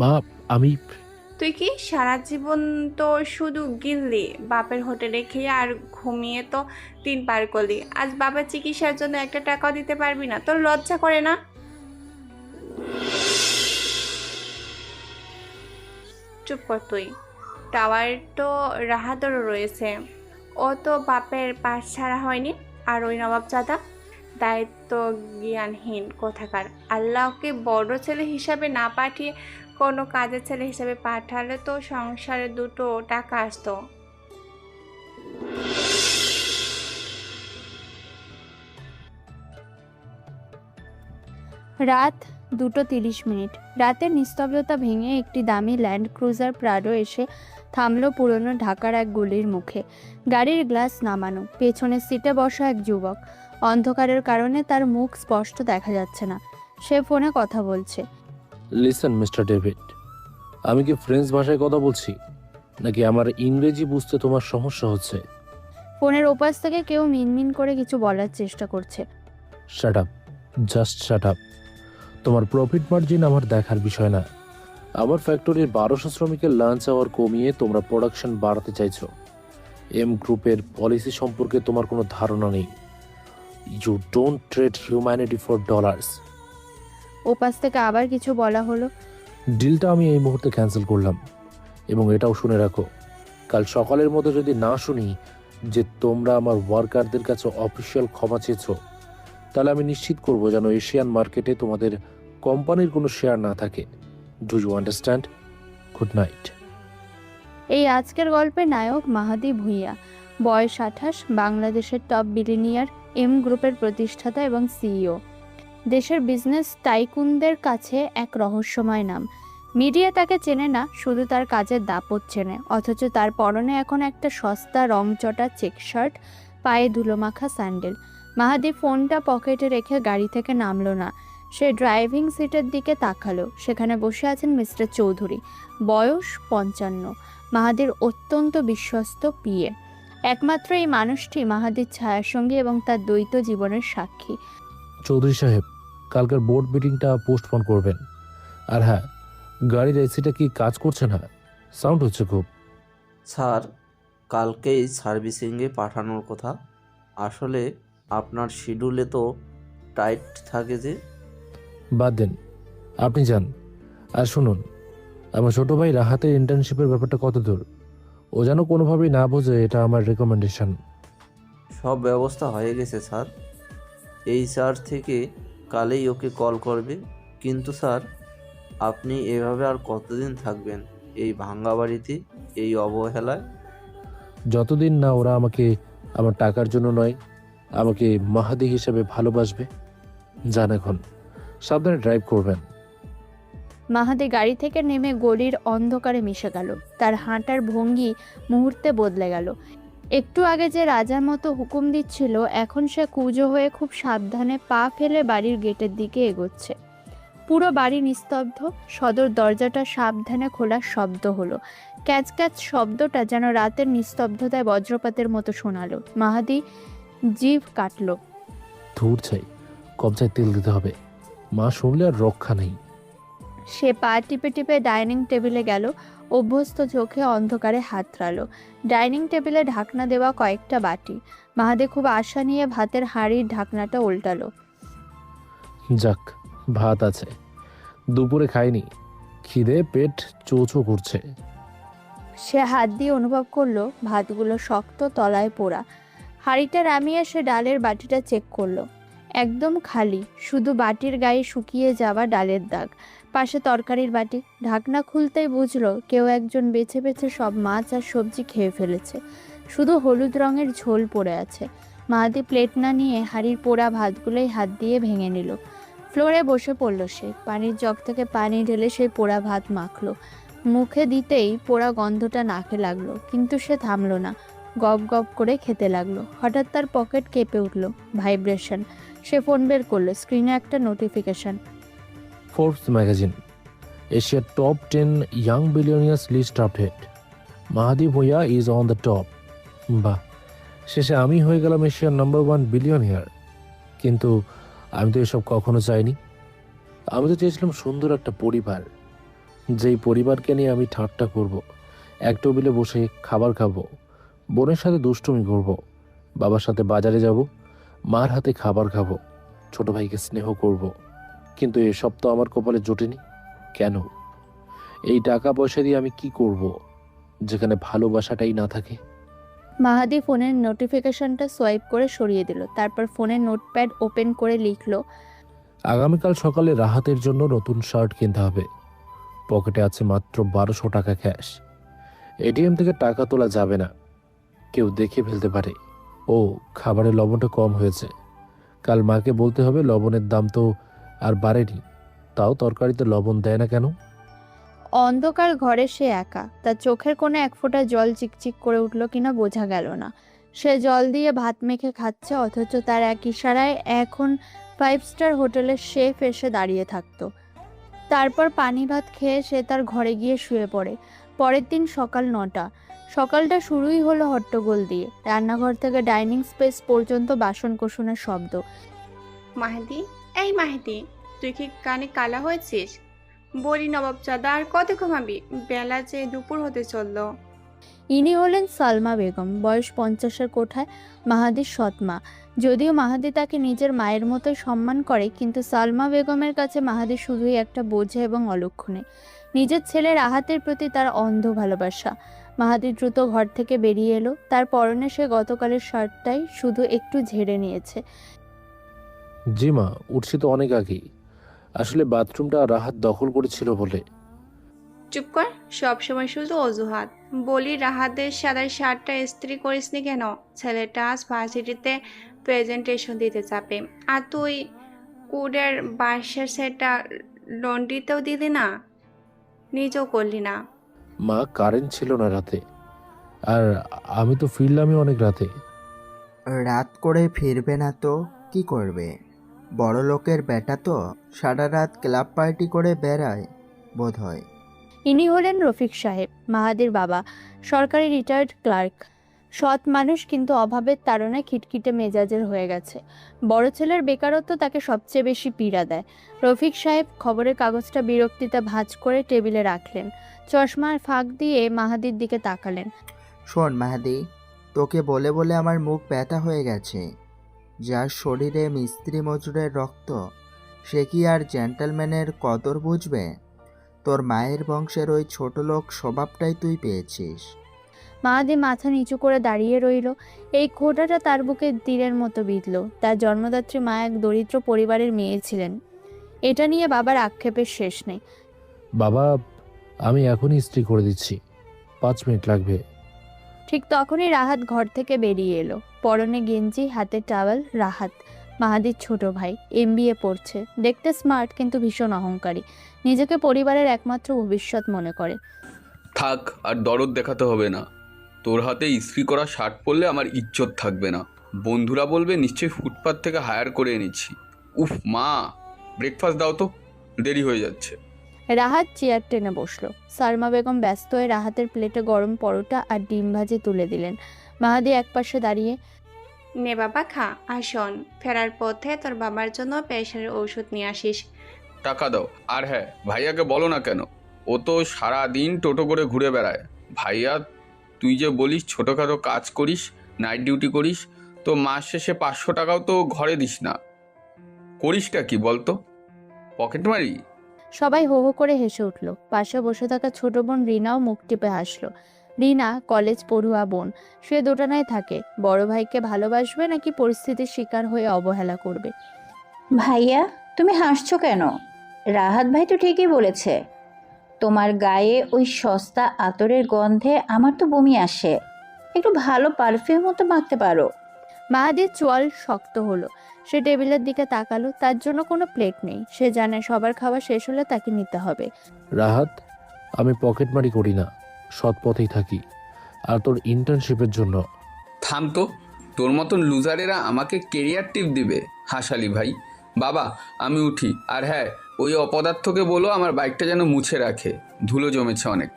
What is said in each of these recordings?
মা, আমি তুই কি সারা জীবন তো শুধু গিললি, বাপের হোটেলে খেয়ে আর ঘুমিয়ে তো দিন পার করলি। আজ বাবার চিকিৎসার জন্য একটা টাকাও দিতে পারবি না? তোর লজ্জা করে না? চুপ কর তুই। টাওয়ার তো রাহাতেরও রয়েছে। ও তো বাপের পাশ ছাড়া হয়নি। আর ওই নবাবজাদা দায়িত্ব জ্ঞানহীন কোথাকার। আল্লাহকে বড় ছেলে হিসাবে না পাঠিয়ে কোনো কাজের ছেলে হিসাবে পাঠালে তো সংসারে দুটো টাকা আসতো। রাত 2:30। রাতের নিস্তব্ধতা ভেঙে একটি দামি ল্যান্ড ক্রুজার প্রাডো এসে থামলো পুরনো ঢাকার এক গলির মুখে। গাড়ির গ্লাস নামানো, পেছনের সিটে বসা এক যুবক। অন্ধকারের কারণে তার মুখ স্পষ্ট দেখা যাচ্ছে না। সে ফোনে কথা বলছে। লিসেন মিস্টার ডেভিড, আমি কি ফ্রেঞ্চ ভাষায় কথা বলছি নাকি আমার ইংরেজি বুঝতে তোমার সমস্যা হচ্ছে? ফোনের ওপাশ থেকে কেউ মিনমিন করে কিছু বলার চেষ্টা করছে। Shut up, just shut up. তোমার প্রফিট মার্জিন আমার দেখার বিষয় না। আমার ফ্যাক্টরির 1200 শ্রমিকের লাঞ্চ আওয়ার কমিয়ে তোমরা প্রোডাকশন বাড়াতে চাইছো। এম গ্রুপের পলিসি সম্পর্কে তোমার কোনো ধারণা নেই। You don't trade humanity for dollars. ওপাশ থেকে আবার কিছু বলা হলো। ডিলটা আমি এই মুহূর্তে ক্যান্সেল করলাম, এবং এটাও শুনে রাখো, কাল সকালের মধ্যে যদি না শুনি যে তোমরা আমার ওয়ার্কারদের কাছে অফিসিয়াল ক্ষমা চেয়েছো, তাহলে আমি নিশ্চিত করব যেন এশিয়ান মার্কেটে তোমাদের কোম্পানির কোনো শেয়ার না থাকে। Do you understand? Good night. এই আজকের গল্পের নায়ক মাহাদি ভূঁইয়া, বয়স 28, বাংলাদেশের টপ বিলিনিয়ার, এম গ্রুপের প্রতিষ্ঠাতা এবং সিইও। দেশের বিজনেস টাইকুনদের কাছে এক রহস্যময় নাম। মিডিয়া তাকে চেনে না, শুধু তার কাজের দাপট চেনে। অথচ তার পরনে এখন একটা সস্তা রংচটা চেক শার্ট, পায়ে ধুলোমাখা স্যান্ডেল। মাহাদি ফোনটা পকেটে রেখে গাড়ি থেকে নামলো না। সে ড্রাইভিং সিটের দিকে তাকালো। সেখানে বসে আছেন মিস্টার চৌধুরী, বয়স 55, মাহাদির অত্যন্ত বিশ্বস্ত পিএ। একমাত্র এই মানুষটি মাহাদির ছায়াসঙ্গী এবং তার দ্বৈত জীবনের সাক্ষী। চৌধুরী সাহেব, কালকের বোর্ড মিটিংটা পোস্টপোন করবেন। আর হ্যাঁ, গাড়ির এসিটা কি কাজ করছে না? সাউন্ড হচ্ছে খুব। স্যার, কালকেই সার্ভিসিংয়ে পাঠানোর কথা। আসলে আপনার শিডিউলে তো টাইট থাকে যে। বাদ দেন, আপনি যান। আর শুনুন, আমার ছোট ভাই রাহাতের ইন্টার্নশিপের ব্যাপারটা কত দূর? ও যেন কোনোভাবেই না বোঝে এটা আমার রেকমেন্ডেশন। সব ব্যবস্থা হয়ে গেছে স্যার। এইচআর থেকে কালেই ওকে কল করবে। কিন্তু স্যার, আপনি এভাবে আর কতদিন থাকবেন এই ভাঙ্গা বাড়িতে, এই অবহেলায়? যতদিন না ওরা আমাকে আমার টাকার জন্য নয়, আমাকে মাহাদি হিসেবে ভালোবাসবে। যান এখন, সাবধানে ড্রাইভ করবেন। মাহাদি গাড়ি থেকে নেমে গলির অন্ধকারে মিশে গেল। তার হাঁটার ভঙ্গি মুহূর্তে বদলে গেল। একটু আগে যে রাজার মতো হুকুম দিচ্ছিল, এখন সে কুঁজো হয়ে খুব সাবধানে পা ফেলে বাড়ির গেটের দিকে এগোচ্ছে। পুরো বাড়ি নিস্তব্ধ। সদর দরজাটা সাবধানে খোলার শব্দ হলো। ক্যাচ ক্যাচ শব্দটা যেন রাতের নিস্তব্ধতায় বজ্রপাতের মতো শোনালো। মাহাদি জিভ কাটলো। ধূর চাই, কবজায় তেল দিতে হবে। মা শুনলে আর রক্ষা নেই। সে পা টিপে টিপে ডাইনিং টেবিলে গেল। অভ্যস্ত চোখে অন্ধকারে হাতড়ালো। ডাইনিং টেবিলে ঢাকনা দেওয়া কয়েকটা বাটি। মাহাদি খুব আশা নিয়ে ভাতের হাঁড়ির ঢাকনাটা উল্টালো। যাক, ভাত আছে। দুপুরে খাইনি, খিদে পেট চোচো করছে। সে হাত দিয়ে অনুভব করলো ভাতগুলো শক্ত, তলায় পোড়া। হাঁড়িটা নামিয়ে সে ডালের বাটিটা চেক করলো। একদম খালি, শুধু বাটির গায়ে শুকিয়ে যাওয়া ডালের দাগ। পাশে তরকারির বাটি। ঢাকনা খুলতেই বুঝলো কেউ একজন বেছে বেছে সব মাছ আর সবজি খেয়ে ফেলেছে। শুধু হলুদ রঙের ঝোল পড়ে আছে। মাহাদি প্লেট না নিয়ে হাঁড়ির পোড়া ভাতগুলোই হাত দিয়ে ভেঙে নিল। ফ্লোরে বসে পড়ল সে। পানির জগ থেকে পানি ঢেলে সেই পোড়া ভাত মাখলো। মুখে দিতেই পোড়া গন্ধটা নাকে লাগলো, কিন্তু সে থামলো না। গপ গপ করে খেতে লাগলো। হঠাৎ তার পকেট কেঁপে উঠল। ভাইব্রেশন। সে ফোন বের করলো। স্ক্রিনে একটা নোটিফিকেশন। ফোর্বস ম্যাগাজিন, এশিয়ার top 10 young billionaires list update. Mahadi Bhuiyan is on the top. বাহ, শেষে আমি হয়ে গেলাম এশিয়ার নাম্বার 1 বিলিয়নিয়ার। কিন্তু আমি তো এসব কখনো চাইনি। আমি তো চেয়েছিলাম সুন্দর একটা পরিবার, যেই পরিবারকে নিয়ে আমি ঠাট্টা করব, এক টেবিলে বসে খাবার খাবো, বোনের সাথে দুষ্টুমি করব, বাবার সাথে বাজারে যাব, মার হাতে খাবার খাবো, ছোট ভাইকে স্নেহ করব। কিন্তু এসব তো আমার কপালে জোটেনি। কেন? এই টাকা পয়সা দিয়ে আমি কি করব যেখানে ভালোবাসাটাই না থাকে? মাহাদি ফোনের নোটিফিকেশনটা সোয়াইপ করে সরিয়ে দিল। তারপর ফোনের নোটপ্যাড ওপেন করে লিখলো, আগামীকাল সকালে রাহাতের জন্য নতুন শার্ট কিনতে হবে। পকেটে আছে মাত্র 1200 টাকা ক্যাশ। এটিএম থেকে টাকা তোলা যাবে না, কেউ দেখে ফেলতে পারে। ও, খাবারের লবণটা কম হয়েছে, কাল মাকে বলতে হবে লবণের দাম তো আর বাড়েনি, তাও তরকারিতে লবণ দেয় না কেন? অন্ধকার ঘরে সে একা। তার চোখের কোণে এক ফোঁটা জল চিকচিক করে উঠল কিনা বোঝা গেল না। সে জল দিয়ে ভাত মেখে খাচ্ছে, অথচ তার এক ইশারায় এখন 5 স্টার হোটেলের শেফ এসে দাঁড়িয়ে থাকতো। তারপর পানি ভাত খেয়ে সে তার ঘরে গিয়ে শুয়ে পড়ে। পরের দিন সকাল 9টা। সকালটা শুরুই হলো হট্টগোল দিয়ে। রান্নাঘর থেকে ডাইনিং স্পেস পর্যন্ত বাসনকোসনের শব্দ। মাহেদি, এই মাহেদি, তুই কি কানে কালা হয়েছিস? বলি নবাবজাদা, আর কত ঘুমাবি? বেলা যে দুপুর হতে চললো। ইনি হলেন সালমা বেগম, বয়স 50-এর কোঠায়, মাহাদির সৎমা। যদিও মাহাদি তাকে নিজের মায়ের মতোই সম্মান করে, কিন্তু সালমা বেগমের কাছে মাহাদি শুধুই একটা বোঝা এবং অলক্ষণে। নিজের ছেলে রাহাতের প্রতি তার অন্ধ ভালোবাসা। মাহাদি দ্রুত ঘর থেকে বেরিয়ে এলো। তার পরনে সে গতকালের শার্টটাই শুধু একটু ঝেড়ে নিয়েছে। জি মা, উঠছি তো অনেক আগেই। আসলে বাথরুমটা রাহাত দখল করেছিল বলে। চুপ কর, সবসময় শুধু অজুহাত। বলি রাহাতের সাদা শার্টটা ইস্ত্রি করিসনি কেন? ছেলেটা আজ ভার্সিটিতে প্রেজেন্টেশন দিতে যাবে, আর তুই কুডের বাসার সেটা লন্ড্রিতেও দিলি না, নিজেও করলি না। মা, কারেন্ট ছিল না রাতে, আর আমি তো ফিরলামই অনেক রাতে। রাত করে ফিরবে না তো কি করবে? বড় লোকের বেটা তো, সারা রাত ক্লাব পার্টি করে বেড়ায় বোধ হয়। ইনি হলেন রফিক সাহেব, মাহাদির বাবা, সরকারি রিটায়ার্ড ক্লার্ক। সৎ মানুষ, কিন্তু অভাবের তাড়নায় খিটখিটে মেজাজের হয়ে গেছে। বড় ছেলের বেকারত্ব তাকে সবচেয়ে বেশি পীড়া দেয়। রফিক সাহেব খবরের কাগজটা বিরক্তিতে ভাঁজ করে টেবিলে রাখলেন। চশমার ফাঁক দিয়ে মাহাদির দিকে তাকালেন। শোন মাহাদি, তোকে বলে বলে আমার মুখ ব্যথা হয়ে গেছে। যার শরীরে মিস্ত্রি মজুরের রক্ত, সে কি আর জেন্টলম্যানের কদর বুঝবে? তোর মায়ের বংশের ওই ছোট লোক স্বভাবটাই তুই পেয়েছিস। মাহাদি মাথা নিচু করে দাঁড়িয়ে রইল। এই খোঁটাটা তার বুকে তীরের মতো বিঁধল। তার জন্মদাত্রী মা এক দরিদ্র পরিবারের মেয়ে ছিলেন। এটা নিয়ে বাবার আক্ষেপের শেষ নেই। বাবা, আমি এখনই ইস্ত্রি করে দিচ্ছি, 5 মিনিট লাগবে। ঠিক তখনই রাহাত ঘর থেকে বেরিয়ে এলো। পরনে গেঞ্জি, হাতে টাওয়াল। রাহাত মাহাদির ছোট ভাই, এমবিএ পড়ছে। দেখতে স্মার্ট, কিন্তু ভীষণ অহংকারী। নিজেকে পরিবারের একমাত্র ভবিষ্যৎ মনে করে। থাক, আর দরদ দেখাতে হবে না। তোর হাতে ইস্ত্রি করা শার্ট পরলে আমার ইজ্জত থাকবে না। বন্ধুরা বলবে নিশ্চয়ই ফুটপাত থেকে হায়ার করে এনেছি। উফ মা, ব্রেকফাস্ট দাও তো, দেরি হয়ে যাচ্ছে। রাহাত চেয়ার টেনে বসলো। সালমা বেগম ব্যস্ত হয়ে রাহাতের প্লেটে গরম পরোটা আর ডিম ভাজি তুলে দিলেন। মাহাদি একপাশে দাঁড়িয়ে, নে বাবা খা, আর শোন, ফেরার পথে তোর বাবার জন্য প্রেশারের ওষুধ নিয়ে আসিস। টাকা দাও। আর হ্যাঁ, ভাইয়াকে বলো না কেন, ও তো সারা দিন টোটো করে ঘুরে বেড়ায়। ভাইয়া, তুই যে বলিস ছোটোখাটো কাজ করিস, নাইট ডিউটি করিস, তো মাস শেষে 500 টাকাও তো ঘরে দিস না। করিসটা কি বলতো? পকেট মারি? সবাই হো হো করে হেসে উঠল। পাশে বসে থাকা ছোট বোন রিনাও মুখ টিপে হাসলো। রিনা কলেজ পড়ুয়া বোন, সে দোটানায় থাকে। বড় ভাইকে ভালোবাসবে নাকি পরিস্থিতির শিকার হয়ে অবহেলা করবে। ভাইয়া, তুমি হাসছো কেন? রাহাত ভাই তো ঠিকই বলেছে। তোমার গায়ে ওই সস্তা আতরের গন্ধে আমার তো বমি আসে। একটু ভালো পারফিউমও তো মাখতে পারো। মাহাদির চোয়াল শক্ত হলো। সে টেবিলের দিকে তাকালো। তার জন্য কোনো প্লেট নেই। সে জানে সবার খাওয়া শেষ হলে তাকে নিতে হবে। রাহাত, আমি পকেটমারি করি না, সৎ পথেই থাকি। আর তোর ইন্টার্নশিপের জন্য। থাম তো, তোর মতন লুজারেরা আমাকে কেরিয়ার টিপ দিবে। হাসালি ভাই। বাবা, আমি উঠি। আর হ্যাঁ, ওই অপদার্থকে বলো আমার বাইকটা যেন মুছে রাখে, ধুলো জমেছে অনেক।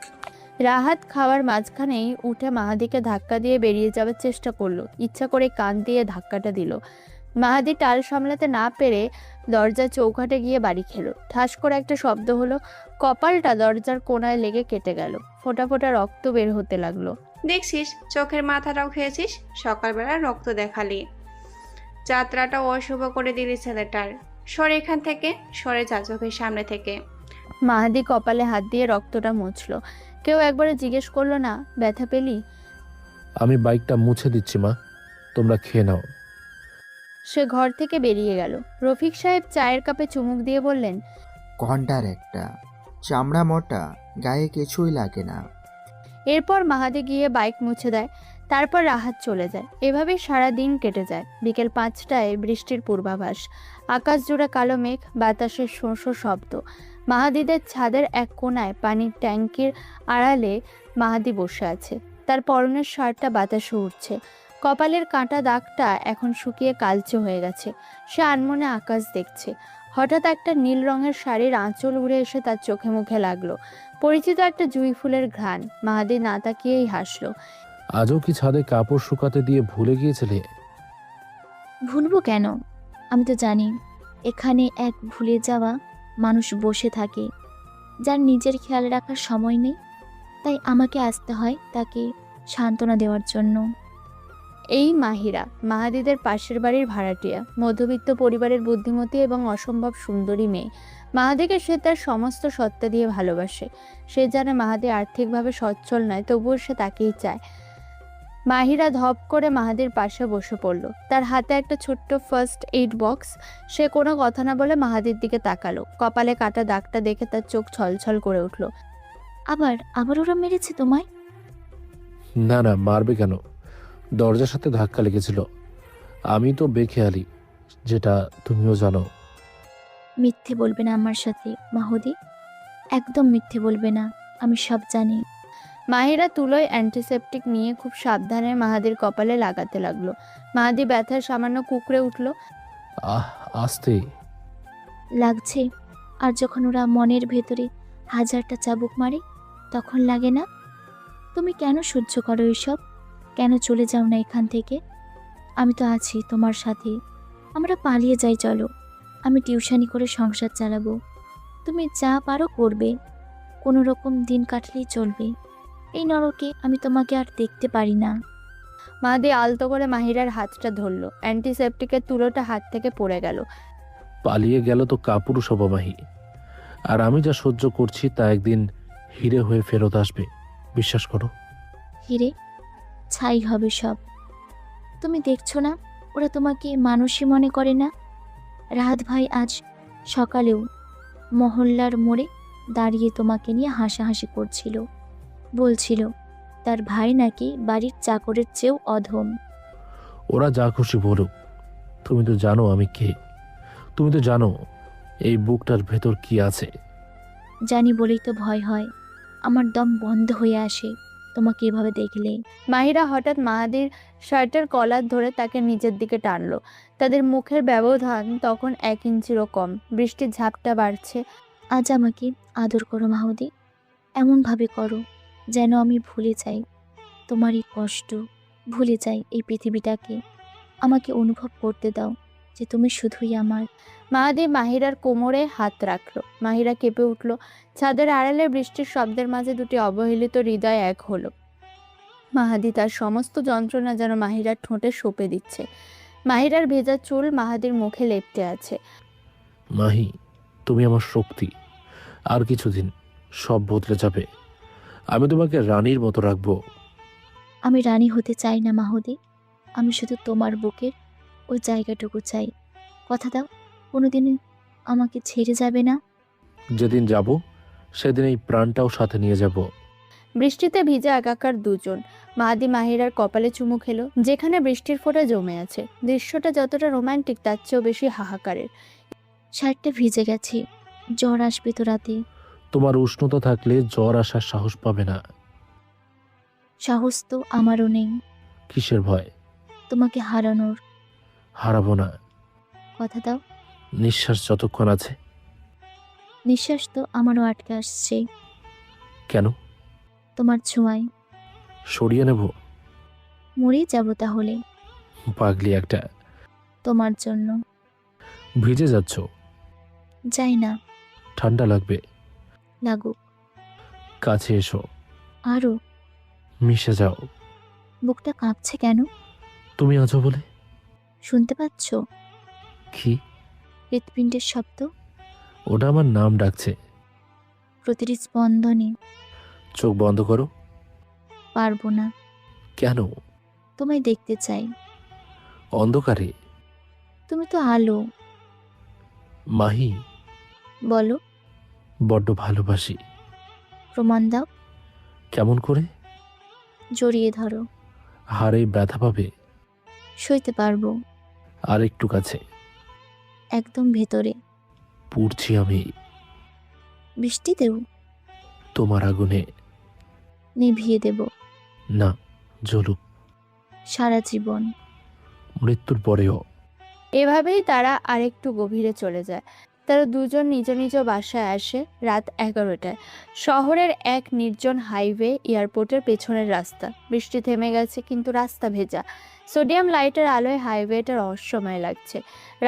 রাহাত খাওয়ার মাঝখানেই উঠে মাহাদিকে ধাক্কা দিয়ে বেরিয়ে যাওয়ার চেষ্টা করলো। ইচ্ছা করে কান দিয়ে ধাক্কাটা দিল। মাহাদি টাল সামলাতে না পেরে দরজার চৌকাঠে গিয়ে বাড়ি খেলো। ঠাস করে একটা শব্দ হলো, কপালটা দরজার কোণায় লেগে কেটে গেল। ফোঁটা ফোঁটা রক্ত বের হতে লাগলো। দেখছিস চোখের মাথাটাও খেয়েছিস, সকালবেলা রক্ত দেখালি, যাত্রাটা অশুভ করে দিলি ছেলেটার। সরে এখান থেকে, সরে যা চোখের সামনে থেকে। মাহাদি কপালে হাত দিয়ে রক্তটা মুছলো। কেউ একবারে জিজ্ঞেস করলো না, ব্যথা পেলি? আমি বাইকটা মুছে দিচ্ছি মা, তোমরা খেয়ে নাও। সে ঘর থেকে বেরিয়ে গেল। রফিক সাহেব চায়ের কাপে চুমুক দিয়ে বললেন, ঘন্টার একটা, চামড়া মোটা, গায়ে কিছুই লাগে না। এরপর মাহাদি গিয়ে বাইক মুছে দেয়। তারপর রাহাত চলে যায়। এভাবেই সারা দিন কেটে যায়। বিকেল 5টায় বৃষ্টির পূর্বাভাস। আকাশ জুড়ে কালো মেঘ, বাতাসের শোঁ শোঁ শব্দ। মাহাদিদের ছাদের এক কোণায় পানির ট্যাঙ্কির আড়ালে মাহাদি বসে আছে। তার পরনের শার্টটা বাতাসে উঠছে। কপালের কাঁটা দাগটা এখন শুকিয়ে কালচে হয়ে গেছে। সে আনমনে আকাশ দেখছে। হঠাৎ একটা নীল রঙের শাড়ির আঁচল উড়ে এসে তার চোখে মুখে লাগলো। পরিচিত একটা জুঁই ফুলের ঘ্রাণ। মাহাদি না তাকিয়েই হাসলো। আজও কি ছাদে কাপড় শুকাতে দিয়ে ভুলে গিয়েছিলে? ভুলবো কেন? আমি তো জানি এখানে এক ভুলে যাওয়া মানুষ বসে থাকে, যার নিজের খেয়াল রাখার সময় নেই, তাই আমাকে আসতে হয় তাকে সান্ত্বনা দেওয়ার জন্য। এই মাহিরা মাহাদিদের পাশের বাড়ির ভাড়াটিয়া, মধ্যবিত্ত পরিবারের বুদ্ধিমতী এবং অসম্ভব সুন্দরী মেয়ে। মাহাদিকে সে তার সমস্ত সত্তা দিয়ে ভালোবাসে। সে জানে মাহাদি আর্থিকভাবে সচ্ছল নয়, তবুও সে তাকেই চায়। মাহিরা ধপ করে মাহাদির পাশে বসে পড়ল। তার হাতে একটা ছোট্ট ফার্স্ট এইড বক্স। সে কোনো কথা না বলে মাহাদির দিকে তাকালো। কপালে কাটা দাগটা দেখে তার চোখ ছলছল করে উঠল। আবার ওরা মেরেছে তোমায়? না না, মারবে কেন? দরজার সাথে ধাক্কা লেগেছিল। আমি তো বেখেয়ালি, যেটা তুমিও জানো। মিথ্যে বলবে না আমার সাথে মাহুদি, একদম মিথ্যে বলবে না, আমি সব জানি। মাহিরা তুলোয় অ্যান্টিসেপটিক নিয়ে খুব সাবধানে মাহাদির কপালে লাগাতে লাগলো। মাহাদি ব্যথার সামান্য কুকড়ে উঠল। আস্তে। লাগছে? আর যখন ওরা মনের ভেতরে 1000টা চাবুক মারে তখন লাগে না? তুমি কেন সহ্য করো এসব? কেন চলে যাও না এখান থেকে? আমি তো আছি তোমার সাথে। আমরা পালিয়ে যাই, চলো। আমি টিউশনি করে সংসার চালাবো, তুমি যা পারো করবে, কোনো রকম দিন কাটলেই চলবে। এই নরকে আমি তোমাকে আর দেখতে পারি না। মাহাদি আলতো করে মাহিরার হাতটা ধরলো। অ্যান্টিসেপটিকের তুলোটা হাত থেকে পড়ে গেল। পালিয়ে গেল তো কাপুরুষ হব মাহি। আর আমি যা সহ্য করছি তা একদিন হিরে হয়ে ফেরত আসবে, বিশ্বাস করো। হিরে ছাই হবে সব। তুমি দেখছো না ওরা তোমাকে মানুষই মনে করে না? রাহাত ভাই আজ সকালেও মহল্লার মোড়ে দাঁড়িয়ে তোমাকে নিয়ে হাসাহাসি করছিল। বলছিল তার ভাই নাকি বাড়ির চাকরের চেয়েও অধম। ওরা যা খুশি বলুক, তুমি তো জানো আমি কে। তুমি তো জানো এই বুকটার ভেতর কি আছে। জানি বলেই তো ভয় হয়, আমার দম বন্ধ হয়ে আসে তোমাকে এভাবে দেখলে। মাহিরা হঠাৎ মাহাদির শার্টের কলার ধরে তাকে নিজের দিকে টানলো। তাদের মুখের ব্যবধান তখন 1 ইঞ্চিরও কম। বৃষ্টির ঝাপটা বাড়ছে। আজ আমাকে আদর করো মাহুদি, এমনভাবে করো যেন আমি ভুলে যাই তোমার এই কষ্ট, ভুলে যাই এই পৃথিবীটাকে। আমাকে অনুভব করতে দাও যে তুমি শুধুই আমার। মাহাদি মাহিরার কোমরে হাত রাখলো। মাহিরা কেঁপে উঠল। ছাদের আড়ালে বৃষ্টির শব্দের মাঝে দুটি অবহেলিত হৃদয় এক হলো। মাহাদি তার সমস্ত যন্ত্রণা যেন মাহিরার ঠোঁটে সঁপে দিচ্ছে। মাহিরার ভেজা চুল মাহাদির মুখে লেপ্টে আছে। মাহি, তুমি আমার শক্তি। আর কিছুদিন সব বদলে যাবে। আমি তোমাকে রানীর মতো রাখবো। আমি রানী হতে চাই না মাহুদি, আমি শুধু তোমার বুকের ওই জায়গাটুকু চাই। কথা দাও কোনোদিন আমাকে ছেড়ে যাবে না। যেদিন যাব সেদিন এই প্রাণটাও সাথে নিয়ে যাব। বৃষ্টিতে ভিজে একাকার দুজন। মাহাদি মাহিরার কপালে চুমু খেলো, যেখানে বৃষ্টির ফোঁটা জমে আছে। দৃশ্যটা যতটা রোমান্টিক তার চেয়েও বেশি হাহাকারের। শার্টটা ভিজে গেছে, জ্বর আসবে তো রাতে। তোমার উষ্ণতা থাকলে জ্বর আসার সাহস পাবে না। সাহস তো আমারও নেই কিসের ভয়? তোমাকে হারানোর। হারাবো না। কথা দাও। নিঃশ্বাস যতক্ষণ আছে। নিঃশ্বাস তো আমারও আটকে আসছে কেন? তোমার ছোঁয়ায়। সরিয়ে নেব? মরেই যাব তাহলে। পাগলি একটা। তোমার জন্য। ভিজে যাচ্ছ, যাই না, ঠান্ডা লাগবে। লাগুক। কাছে এসো, আরও। মিশে যাও। বুকটা কাঁপছে কেন? তুমি আছো বলে। শুনতে পাচ্ছ কি? হৃৎপিণ্ডের শব্দ, ওটা আমার নাম ডাকছে। প্রতিটি স্পন্দনে। চোখ বন্ধ করো। পারবো না, কেন? তোমায় দেখতে চাই। অন্ধকারে? তুমি তো আলো। মাহি, বলো। বড্ড ভালোবাসি। প্রমাণ দাও। কেমন করে? জড়িয়ে ধরো। হাড়ে ব্যথা পাবে। সইতে পারবো। আর একটু কাছে। একদম ভেতরে। পুড়ছি আমি বৃষ্টি দেব, তোমার আগুনে। নিভিয়ে দেব। না, জ্বলুক সারা জীবন। মৃত্যুর পরেও। এভাবেই তারা আরেকটু গভীরে চলে যায়। তারা দুজন নিজ নিজ বাসায় আসে রাত 11টায়। শহরের এক নির্জন হাইওয়ে, এয়ারপোর্টের পেছনের রাস্তা। বৃষ্টি থেমে গেছে কিন্তু রাস্তা ভেজা। সোডিয়াম লাইটের আলোয় হাইওয়েটা রহস্যময় লাগছে।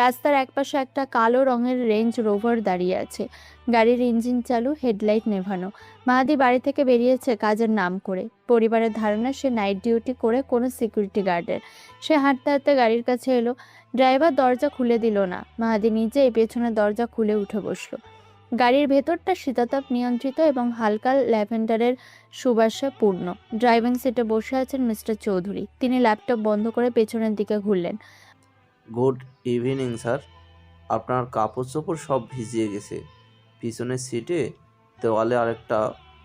রাস্তার একপাশে একটা কালো রঙের রেঞ্জ রোভার দাঁড়িয়ে আছে। গাড়ির ইঞ্জিন চালু, হেডলাইট নেভানো। মাহাদি বাড়ি থেকে বেরিয়েছে কাজের নাম করে। পরিবারের ধারণা সে নাইট ডিউটি করে কোনো সিকিউরিটি গার্ডের। সে হাঁটতে হাঁটতে গাড়ির কাছে এলো। ড্রাইভার দরজা খুলে দিল না। মাহাদি নিজেই পেছনের দরজা খুলে উঠে বসলো। গাড়ির ভেতরটা শীতাতাপ নিয়ন্ত্রিত এবং হালকা ল্যাভেন্ডারের সুবাসে পূর্ণ। ড্রাইভিং সিটে বসে আছেন মিস্টার চৌধুরী। তিনি ল্যাপটপ বন্ধ করে পেছনের দিকে ঘুরলেন। Good evening sir. আপনার কাপড় চোপড় সব ভিজিয়ে গেছে। পিছনের সিটে দেওয়ালে আরেকটা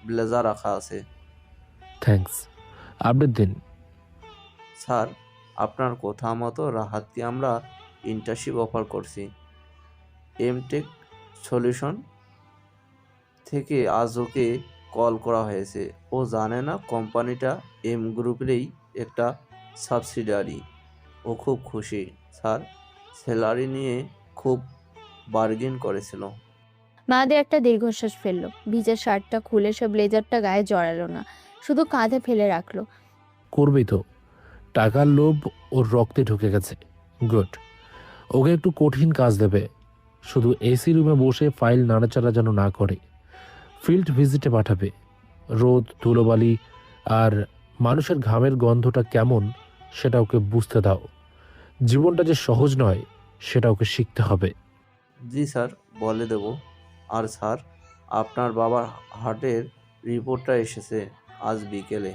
ব্লেজার রাখা আছে। থ্যাঙ্কস। আপডেট দিন। স্যার, আপনার কথা মতো রাহাতকে আমরা ইন্টার্নশিপ অফার করছি। এমটেক সলিউশন থেকে আজ ওকে কল করা হয়েছে। ও জানে না কোম্পানিটা এম গ্রুপেরই একটা সাবসিডিয়ারি। ও খুব খুশি স্যার। স্যালারি নিয়ে খুব বার্গেন করেছিল। মাহাদি একটা দীর্ঘশ্বাস ফেললো। ভিজা শার্টটা খুলে সে ব্লেজারটা গায়ে জড়ালো না, শুধু কাঁধে ফেলে রাখলো। করবেই তো। টাকার লোভ ওর রক্তে ঢুকে গেছে। গুড। ওকে একটু কঠিন কাজ দেবে। শুধু এসি রুমে বসে ফাইল নাড়াচাড়া যেন না করে। ফিল্ড ভিজিটে পাঠাবে। রোদ, ধুলোবালি আর মানুষের ঘামের গন্ধটা কেমন সেটা ওকে বুঝতে দাও। জীবনটা যে সহজ নয় সেটা ওকে শিখতে হবে। জি স্যার, বলে দেব। আর স্যার, আপনার বাবার হার্টের রিপোর্টটা এসেছে আজ বিকেলে।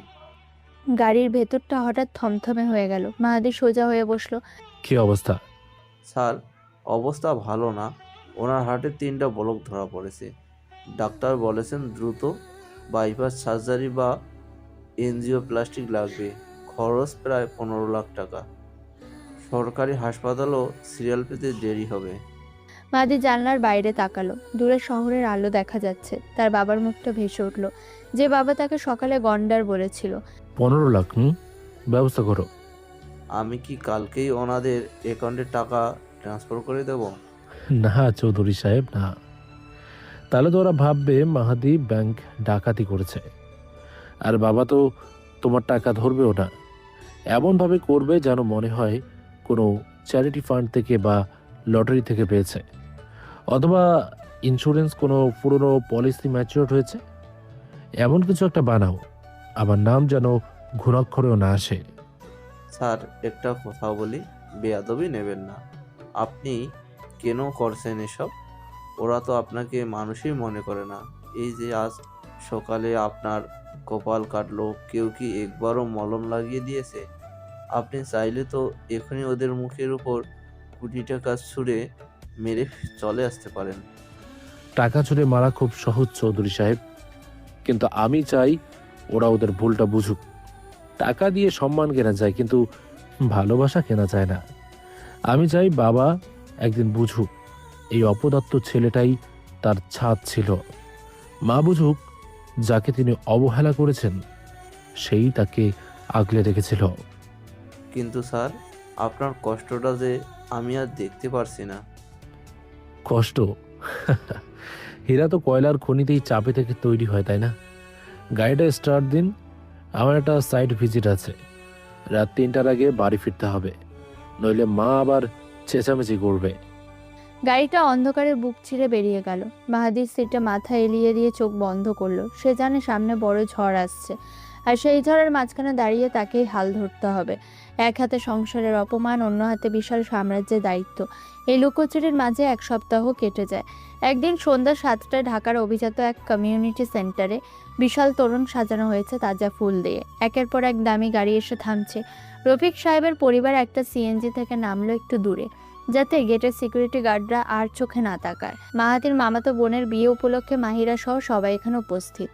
গাড়ির ভেতরটা হঠাৎ থমথমে হয়ে গেল। মাহাদি সোজা হয়ে বসলো। কি অবস্থা? স্যার, অবস্থা ভালো না। ওনার হার্টে 3টা ব্লক ধরা পড়েছে। ডাক্তার বলেছেন দ্রুত বাইপাস সার্জারি বা এনজিওপ্লাস্টিক লাগবে। খরচ প্রায় 15 লাখ টাকা। সরকারি হাসপাতালও সিরিয়াল পেতে দেরি হবে। মাহাদি জানলার বাইরে তাকালো। দূরে শহরের আলো দেখা যাচ্ছে। তার বাবার মুখটা ভেসে উঠল। যে বাবা তাকে সকালে গন্ডার বলেছিল। 15 লাখ? ব্যবস্থা করো। আমি কি কালকেই ওনাদের অ্যাকাউন্টে টাকা ট্রান্সফার করে দেব? না চৌধুরী সাহেব, না। তাহলে তো ওরা ভাববে মাহাদি ব্যাংক ডাকাতি করেছে। আর বাবা তো তোমার টাকা ধরবেও না। এমনভাবে করবে যেন মনে হয় কোনো চ্যারিটি ফান্ড থেকে বা লটারি থেকে পেয়েছে, অথবা ইন্স্যুরেন্স কোনো পুরনো পলিসি ম্যাচিওর হয়েছে। এমন কিছু একটা বানাও, আমার নাম যেন ঘুণাক্ষরেও না আসে। স্যার, একটা কথা বলি, বেয়াদবি নেবেন না। আপনি কেন করছেন এসব? ওরা তো আপনাকে মানুষই মনে করে না। এই যে আজ সকালে আপনার কপাল কাটলো, কেউ কি একবারও মলম লাগিয়ে দিয়েছে? আপনি চাইলে তো এখনই ওদের মুখের উপর কোটি টাকা ছুঁড়ে মেরে চলে আসতে পারেন। টাকা ছুঁড়ে মারা খুব সহজ চৌধুরী সাহেব, কিন্তু আমি চাই ওরা ওদের ভুলটা বুঝুক। টাকা দিয়ে সম্মান কেনা যায়, কিন্তু ভালোবাসা কেনা যায় না। আমি চাই বাবা একদিন বুঝুক এই অপদার্থ ছেলেটাই তার ছাদ ছিল। মা বুঝুক যাকে তিনি অবহেলা করেছেন সেই তাকে আগলে রেখেছিল। কিন্তু স্যার, আপনার কষ্টটা যে আমি আর দেখতে পারছি না। কষ্ট? হীরা তো কয়লার খনিতেই চাপে থেকে তৈরি হয়, তাই না? গাড়িটা স্টার্ট দিন। আমার একটা সাইট ভিজিট আছে। রাত 3টার আগে বাড়ি ফিরতে হবে, নইলে মা আবার চেঁচামেচি করবে। গাড়িটা অন্ধকারে বুক ছিঁড়ে বেরিয়ে গেল। মাহাদির সিটে মাথা এলিয়ে দিয়ে চোখ বন্ধ করলো। সে জানে সামনে বড় ঝড় আসছে, আর সেই ঝড়ের মাঝখানে দাঁড়িয়ে তাকেই হাল ধরতে হবে। এক হাতে সংসারের অপমান, অন্য হাতে বিশাল সাম্রাজ্যের দায়িত্ব। এই লুকোচুরির মাঝে 1 সপ্তাহ কেটে যায়। একদিন সন্ধ্যা 7টায় ঢাকার অভিজাত এক কমিউনিটি সেন্টারে বিশাল তোরণ সাজানো হয়েছে তাজা ফুল দিয়ে। একের পর এক দামি গাড়ি এসে থামছে। রফিক সাহেবের পরিবার একটা সিএনজি থেকে নামলো একটু দূরে, যাতে গেটের সিকিউরিটি গার্ডরা আর চোখে না তাকায়। মাহাতির মামাতো বোনের বিয়ে উপলক্ষে মাহিরা সহ সবাই এখানে উপস্থিত।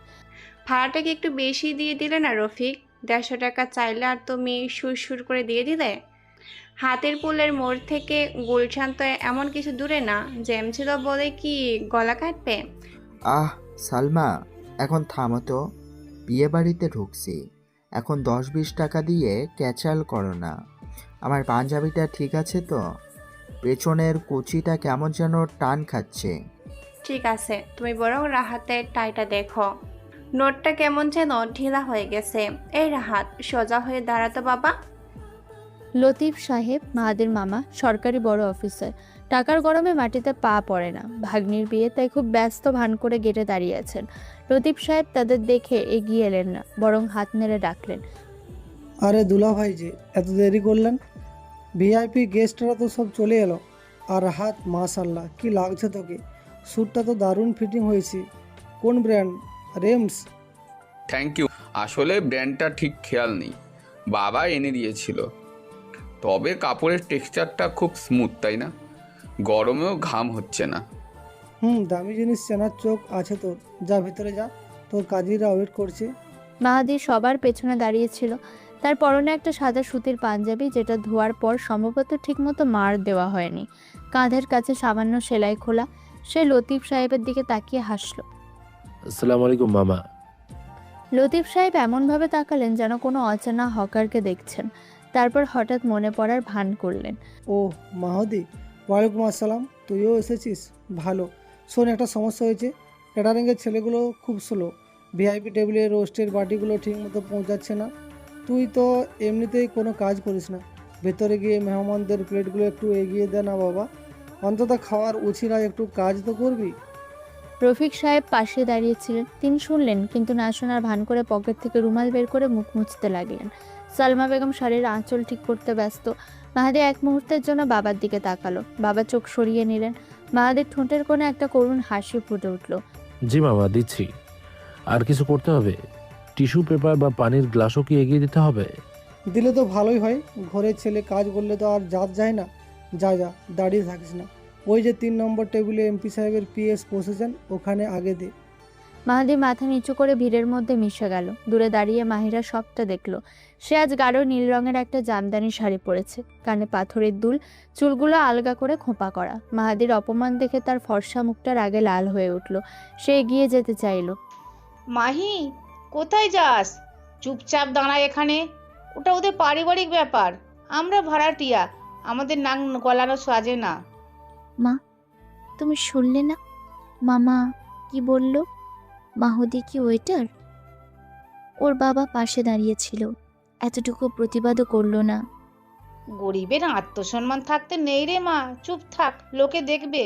ভাড়াটা কি একটু বেশি দিয়ে দিলে না রফিক? 150 টাকা চাইলে আর তুমি সুর করে দিয়ে দিলে। হাতের পুলের মোড় থেকে গুলশান তো এমন কিছু দূরে না, জ্যাম ছিল বলে কি গলা কাটবে? আহ সালমা, এখন থামো তো। বিয়ে বাড়িতে ঢুকছি, এখন 10-20 টাকা দিয়ে ক্যাচাল করো না। আমার পাঞ্জাবিটা ঠিক আছে তো? পেছনের কুচিটা কেমন যেন টান খাচ্ছে। ঠিক আছে, তুমি বরং রাহাতের টাইটা দেখো, নোটটা কেমন যেন ঢিলা হয়ে গেছে। এই রাহাত, সোজা হয়ে দাঁড়াতো বাবা। লতিফ সাহেব মাহাদির মামা, সরকারি বড় অফিসার। টাকার গরমে মাটিতে পা পড়ে না। ভাগ্নির বিয়ে, তাই খুব ব্যস্ত ভান করে গেটে দাঁড়িয়ে আছেন। লতিফ সাহেব তাদের দেখে এগিয়ে এলেন না, বরং হাত নেড়ে ডাকলেন, আরে দুলা ভাই যে এত দেরি করলেন? ভিআইপি গেস্টরা তো সব চলে এলো। আর হাত, মাশাল্লাহ কি লাগছে তোকে, স্যুটটা তো দারুণ ফিটিং হয়েছে। কোন ব্র্যান্ড? রেমস? Thank you. আসলে ব্র্যান্ডটা ঠিক খেয়াল নেই, বাবা এনে দিয়েছিল। তবে কাপড়ের টেক্সচারটা খুব স্মুথ, তাই না? গরমেও ঘাম হচ্ছে না। দামি জিনিস চেনার চোখ আছে তোর। যা ভিতরে যা, তোর কাজীরা ওয়েট করছে। মাহাদি সবার পেছনে দাঁড়িয়েছিল। তার পরনে একটা সাদা সুতির পাঞ্জাবি, যেটা ধোয়ার পর সম্ভবত ঠিকমতো মার দেওয়া হয়নি। কাঁধের কাছে সামান্য সেলাই খোলা। সে লতিফ সাহেবের দিকে তাকিয়ে হাসল। আসসালামু আলাইকুম মামা। লতিফ সাহেব এমনভাবে তাকালেন যেন কোনো অচেনা হকারকে দেখছেন। তারপর হঠাৎ মনে পড়ার ভান করলেন। ও মাহদি, ওয়ালাইকুম আসসালাম। তুইও এসেছিস, ভালো। শোন, একটা সমস্যা হয়েছে। ক্যাটারিংয়ের ছেলেগুলো খুব স্লো। ভিআইপি টেবিলে রোস্টের বাটিগুলো ঠিক মতো পৌঁছাচ্ছে না। তুই তো এমনিতেই কোনো কাজ করিস না, ভেতরে গিয়ে মেহমানদের প্লেটগুলো একটু এগিয়ে দে না বাবা। অন্তত খাওয়ার উছিরা একটু কাজ তো করবি। রফিক সাহেব পাশে দাঁড়িয়েছিলেন। তিনি শুনলেন, কিন্তু না শোনার ভান করে পকেট থেকে রুমাল বের করে মুখ মুছতে লাগলেন। সালমা বেগম শাড়ির আঁচল ঠিক করতে ব্যস্ত। মাহাদি এক মুহূর্তের জন্য বাবার দিকে তাকালো। বাবা চোখ সরিয়ে নিলেন। মাহাদির ঠোঁটের কোণে একটা করুণ হাসি ফুটে উঠল। জি মামা, দিচ্ছি। আর কিছু করতে হবে? টিস্যু পেপার বা পানির গ্লাসও কি এগিয়ে দিতে হবে? দিলে তো ভালোই হয়। ঘরের ছেলে কাজ করলে তো আর জাত যায় না। যা যা, দাঁড়িয়ে থাকিস না। ওই যে 3 নম্বর টেবিলে এমপি সাহেবের পিএস বসেছেন, ওখানে আগে দে। মাহাদি মাথা নিচু করে ভিড়ের মধ্যে মিশে গেল। দূরে দাঁড়িয়ে মাহিরা সবটা দেখলো। সে আজ গাঢ় নীল রঙের একটা জামদানি শাড়ি পরেছে, কানে পাথরের দুল, চুলগুলো আলগা করে খোঁপা করা। মাহাদির অপমান দেখে তার ফর্সা মুখটার আগে লাল হয়ে উঠল। সে এগিয়ে যেতে চাইল। মাহি, কোথায় যাস? চুপচাপ দাঁড়া এখানে। ওটা ওদের পারিবারিক ব্যাপার, আমরা ভাড়াটিয়া, আমাদের নাক গলানো সাজে না। মা, তুমি শুনলে না মামা কি বলল? মাহদি কি ওয়েটার? ওর বাবা পাশে দাঁড়িয়েছিল, এতটুকু প্রতিবাদও করলো না। গরিবের আত্মসম্মান থাকতে নেই রে মা, চুপ থাক, লোকে দেখবে।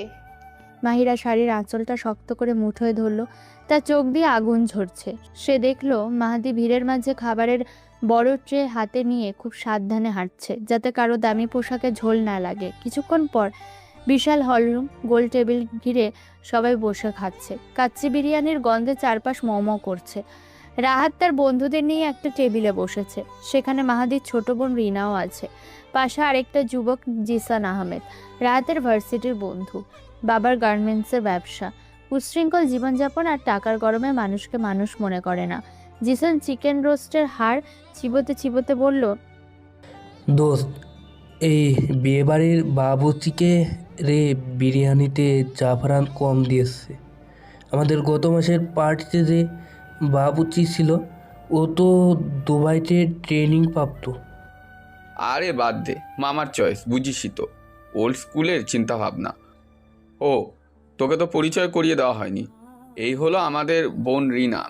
মাহিরা শাড়ির আঁচলটা শক্ত করে মুঠোয় ধরল। তার চোখ দিয়ে আগুন ঝরছে। সে দেখল মাহাদি ভিড়ের মাঝে খাবারের বড় ট্রে হাতে নিয়ে খুব সাবধানে হাঁটছে, যাতে কারো দামি পোশাকে ঝোল না লাগে। কিছুক্ষণ পর বিশাল হলরুম, গোল টেবিল ঘিরে সবাই বসে খাচ্ছে। কাচ্চি বিরিয়ানির গন্ধে চারপাশ মম করছে। রাহাত তার বন্ধুদের নিয়ে একটা টেবিলে বসেছে। সেখানে মাহাদির ছোট বোন রিনাও আছে। পাশে আরেকটা যুবক, জিসান আহমেদ, রাহাতের ভার্সিটির বন্ধু। বাবার গার্মেন্টসের ব্যবসা। উচ্ছৃঙ্খল জীবনযাপন আর টাকার গরমে মানুষকে মানুষ মনে করে না। জিসান চিকেন রোস্টের হাড় চিবোতে চিবোতে বলল, দোস্ত, এই বিয়েবাড়ির বাবুচিকে রে বিরিয়ানিতে জাফরান কম দিয়েছে। আমাদের গত মাসের পার্টিতে যে বাবুচি ছিল, ও তো দুবাইতে ট্রেনিং প্রাপ্ত। আরে বাদ দে, মামার চয়েস, বুঝিসই তো, ওল্ড স্কুলের চিন্তাভাবনা। ও, তোকে তো পরিচয় করিয়ে দেওয়া হয়নি। এই হলো আমাদের বোন রিনা,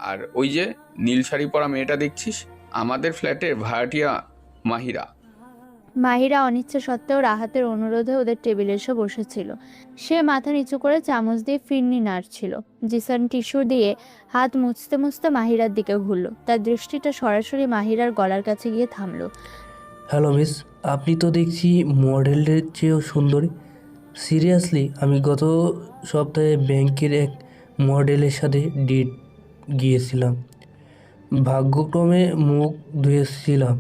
আর ওই যে নীল শাড়ি পরা মেয়েটা দেখছিস, আমাদের ফ্ল্যাটের ভাড়াটিয়া মাহিরা। মাহিরা অনিচ্ছা সত্ত্বেও রাহাতের অনুরোধে ওদের টেবিলে এসে বসেছিল। সে মাথা নিচু করে চামচ দিয়ে ফিরনি নাড়ছিল। জিসান টিস্যু দিয়ে হাত মুছতে মুছতে মাহিরার দিকে ঘুরল। তার দৃষ্টিটা সরাসরি মাহিরার গলার কাছে গিয়ে থামলো। হ্যালো মিস, আপনি তো দেখছি মডেলের চেয়েও সুন্দরী। সিরিয়াসলি, আমি গত সপ্তাহে ব্যাংকের এক মডেলের সাথে ডেট গিয়েছিলাম। ভাগ্যক্রমে মুখ ধুয়েছিলাম,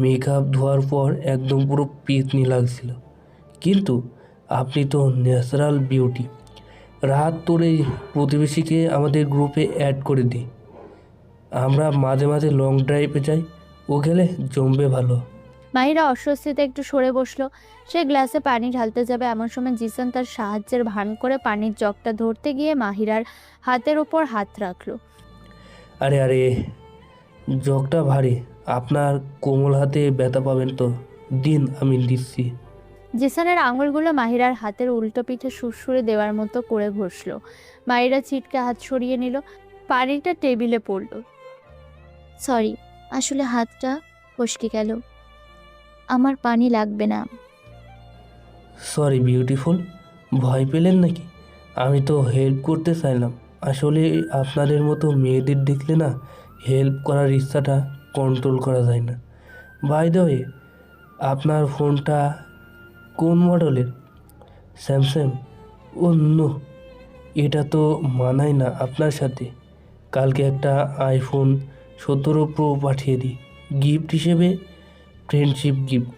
মেকআপ ধোয়ার পর একদম পুরো পেতনি লাগছিল। কিন্তু আপনি তো ন্যাচারাল বিউটি। রাত তোর এই প্রতিবেশীকে আমাদের গ্রুপে অ্যাড করে দিই, আমরা মাঝে মাঝে লং ড্রাইভে যাই, ও গেলে জমবে ভালো। মাহিরা অস্বস্তিতে একটু সরে বসলো। সে গ্লাসে পানি ঢালতে যাবে, এমন সময় জিসান তার সাহায্যের ভান করে পানির জগটা ধরতে গিয়ে মাহিরার হাতের ওপর হাত রাখলো। আরে আরে, জগটা ভারী, আপনার কোমল হাতে ব্যথা পাবেন তো, দিন আমি দিচ্ছি। জিসানের আঙুলগুলো মাহিরার হাতের উল্টো পিঠে সুরসুরে দেওয়ার মতো করে ঘষল। মাহিরা ছিটকে হাত সরিয়ে নিল। পানিটা টেবিলে পড়ল। সরি, আসলে হাতটা ফসকে গেল। আমার পানি লাগবে না। সরি বিউটিফুল, ভয় পেলেন নাকি? আমি তো হেল্প করতে চাইলাম। আসলে আপনাদের মতো মেয়েদের দেখলে না, হেল্প করার ইচ্ছাটা কন্ট্রোল করা যায় না। বাই দ্য ওয়ে, আপনার ফোনটা কোন মডেলের? স্যামসাং? ও নো, এটা তো মানায় না আপনার সাথে। কালকে একটা আইফোন 17 প্রো পাঠিয়ে দিই গিফট হিসেবে, ফ্রেন্ডশিপ গিফট।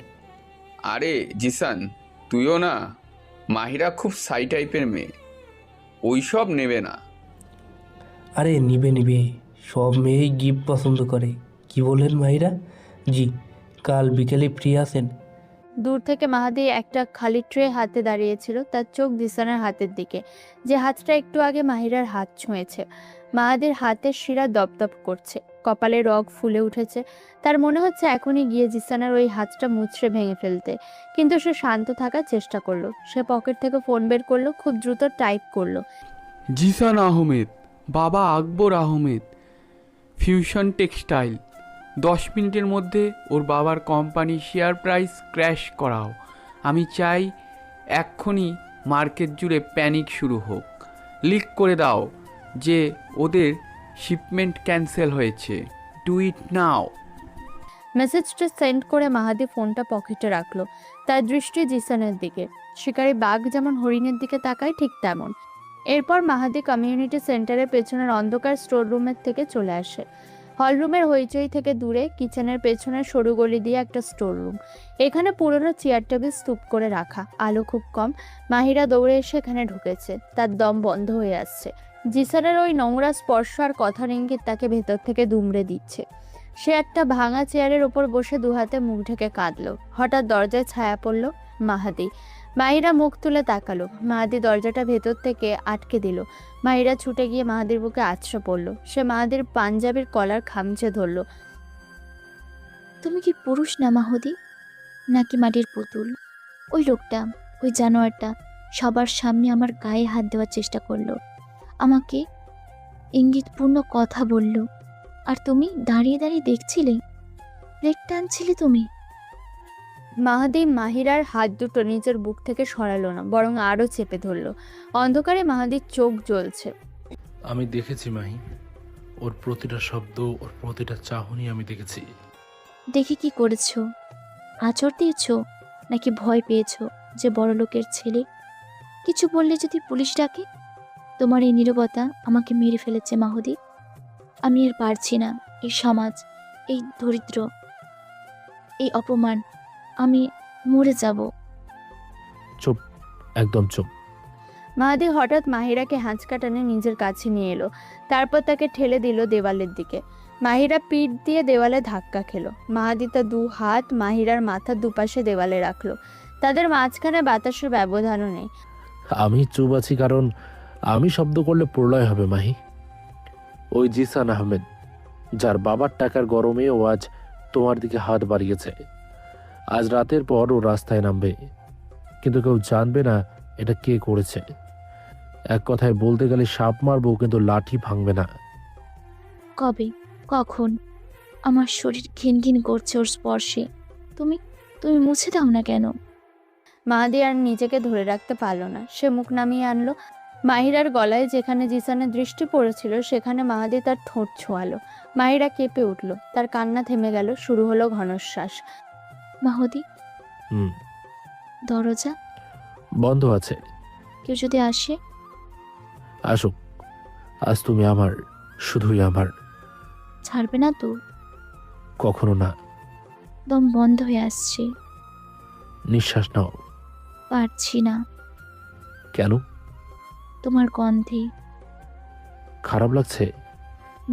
আরে জিসান, তুইও না, মাহিরা খুব সাই টাইপের মেয়ে, ওইসব নেবে না। আরে নিবে, সব মেয়েই গিফট পছন্দ করে। কি বলেন মাহিরা? জি, কাল বিকেলে ফ্রি আছেন? দূর থেকে মাহাদি একটা খালি ট্রে হাতে দাঁড়িয়েছিল, তার চোখ জিসানের হাতের দিকে, যে হাতটা একটু আগে মাহিরার হাত ছুঁয়েছে। মাহাদির হাতের শিরা দপদপ করছে, কপালে রগ ফুলে উঠেছে। তার মনে হচ্ছে এখনই গিয়ে জিসানের ওই হাতটা মুচড়ে ভেঙে ফেলতে, কিন্তু সে শান্ত থাকার চেষ্টা করলো। সে পকেট থেকে ফোন বের করলো, খুব দ্রুত টাইপ করলো। জিসান আহমেদ, বাবা আকবর আহমেদ, ফিউশন টেক্সটাইল। 10 মিনিটের মধ্যে ওর বাবার কোম্পানির শেয়ার প্রাইস ক্র্যাশ করাও। আমি চাই এক্ষুনি মার্কেট জুড়ে প্যানিক শুরু হোক। লিক করে দাও যে ওদের শিপমেন্ট ক্যান্সেল হয়েছে। ডু ইট নাও। মেসেজটা সেন্ড করে মাহাদি ফোনটা পকেটে রাখলো। তার দৃষ্টি জিসানের দিকে। শিকারী বাঘ যেমন হরিণের দিকে তাকায়, ঠিক তেমন। এরপর মাহাদি কমিউনিটি সেন্টারের পেছনের অন্ধকার স্টোর রুমের থেকে চলে আসে। হলরুমের হইচই থেকে দূরে কিচেনের পেছনের সরু গলি দিয়ে একটা স্টোর রুম। এখানে পুরনো চেয়ার টেবিল স্তূপ করে রাখা, আলো খুব কম। মাহিরা দৌড়ে এসে এখানে ঢুকেছে, তার দম বন্ধ হয়ে আসছে। জিসানের ওই নোংরা স্পর্শ আর কথার ইঙ্গিত তাকে ভেতর থেকে দুমড়ে দিচ্ছে। সে একটা ভাঙা চেয়ারের ওপর বসে দুহাতে মুখ ঢেকে কাঁদলো। হঠাৎ দরজায় ছায়া পড়ল। মাহাদি। মাহিরা মুখ তুলে তাকালো। মাহাদি দরজাটা ভেতর থেকে আটকে দিল। মাহিরা ছুটে গিয়ে মাহাদির বুকে আছড়ে পড়ল। সে মাহাদির পাঞ্জাবির কলার খামচে ধরল। তুমি কি পুরুষ না মাহদি, নাকি মাটির পুতুল? ওই লোকটা, ওই জানোয়ারটা সবার সামনে আমার গায়ে হাত দেওয়ার চেষ্টা করলো, আমাকে ইঙ্গিতপূর্ণ কথা বলল, আর তুমি দাঁড়িয়ে দাঁড়িয়ে দেখছিলে, ব্রেক টানছিলে তুমি। মাহাদি মাহিরার হাত দুটো নিজের বুক থেকে সরালো না, বরং আরো চেপে ধরলো। অন্ধকারে মাহাদির চোখ জ্বলছে। আমি দেখেছি মাহি, ওর প্রতিটা শব্দ, ওর প্রতিটা চাহনি আমি দেখেছি। দেখে কি করেছো? আঁচড় দিয়েছো নাকি ভয় পেয়েছো যে বড় লোকের ছেলে? কিছু বললে যদি পুলিশ ডাকে? তোমার এই নীরবতা আমাকে মেরে ফেলেছে মাহদি। আমি আর পারছি না, এই সমাজ, এই দরিদ্র, এই অপমান, আমি মরে যাব। চুপ, একদম চুপ। মাহাদি হঠাৎ মাহিরাকে হাঁচকা টানে নিজের কাছে নিয়ে এলো। তারপর তাকে ঠেলে দিল দেওয়ালের দিকে। মাহিরা পিঠ দিয়ে দেওয়ালে ধাক্কা খেলো। মাহাদি তার 2 হাত মাহিরার মাথার দুপাশে দেওয়ালে রাখলো। তাদের মাঝখানে বাতাসের ব্যবধানও নেই। আমি চুপ আছি কারণ আমি শব্দ করলে প্রলয় হবে মাহি। ওই জিসান আহমেদ, যার বাবার টাকার গরমে ও আজ তোমার দিকে হাত বাড়িয়েছে, আজ রাতের পর ও রাস্তায় নামবে, কিন্তু কেউ জানবে না এটা কে করেছে। এক কথায় বলতে গেলে সাপ মারবো, কিন্তু লাঠি ভাঙবে না। কবে, কখন? আমার শরীর ঘিনঘিন করছে ওর স্পর্শে। তুমি তুমি মুছে দাও না কেন? মাহাদি আর নিজেকে ধরে রাখতে পারল না, সে মুখ নামিয়ে আনলো। মাহিরার গলায় যেখানে জিসানের দৃষ্টি পড়েছিল সেখানে মাহাদি তার ঠোঁট ছোঁয়ালো। মাহিরা কেঁপে উঠল, তার কান্না থেমে গেল, শুরু হলো ঘনশ্বাস। মাহদি, হুম, দরজা। বন্ধ আছে। কেউ যদি আসে? আসুক, আজ তুমি আমার, শুধুই আমার। ছাড়বে না তো? কখনো না। দম বন্ধ হয়ে আসছে, নিঃশ্বাস নাও। পারছি না। কেন? তোমার গন্ধে। খারাপ লাগছে?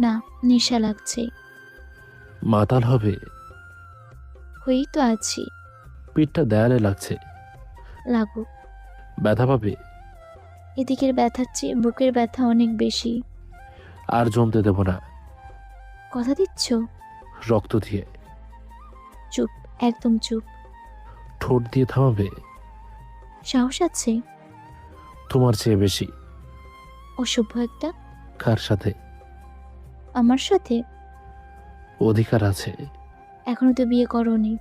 না, নেশা লাগছে। মাতাল হবে? হয়েই তো আছি। পিঠটা দেয়ালে লাগছে। লাগুক। ব্যথা পাবে? এদিকের ব্যথার চেয়ে বুকের ব্যথা অনেক বেশি। আর জমতে দেব না। কথা দিচ্ছ? রক্ত দিয়ে। চুপ, একদম চুপ। ঠোঁট দিয়ে থামাবে? সাহস আছে? তোমার চেয়ে বেশি। অসভ্য একটা। কার সাথে? আমার সাথে? অধিকার আছে। এখনো তো বিয়ে করোনি।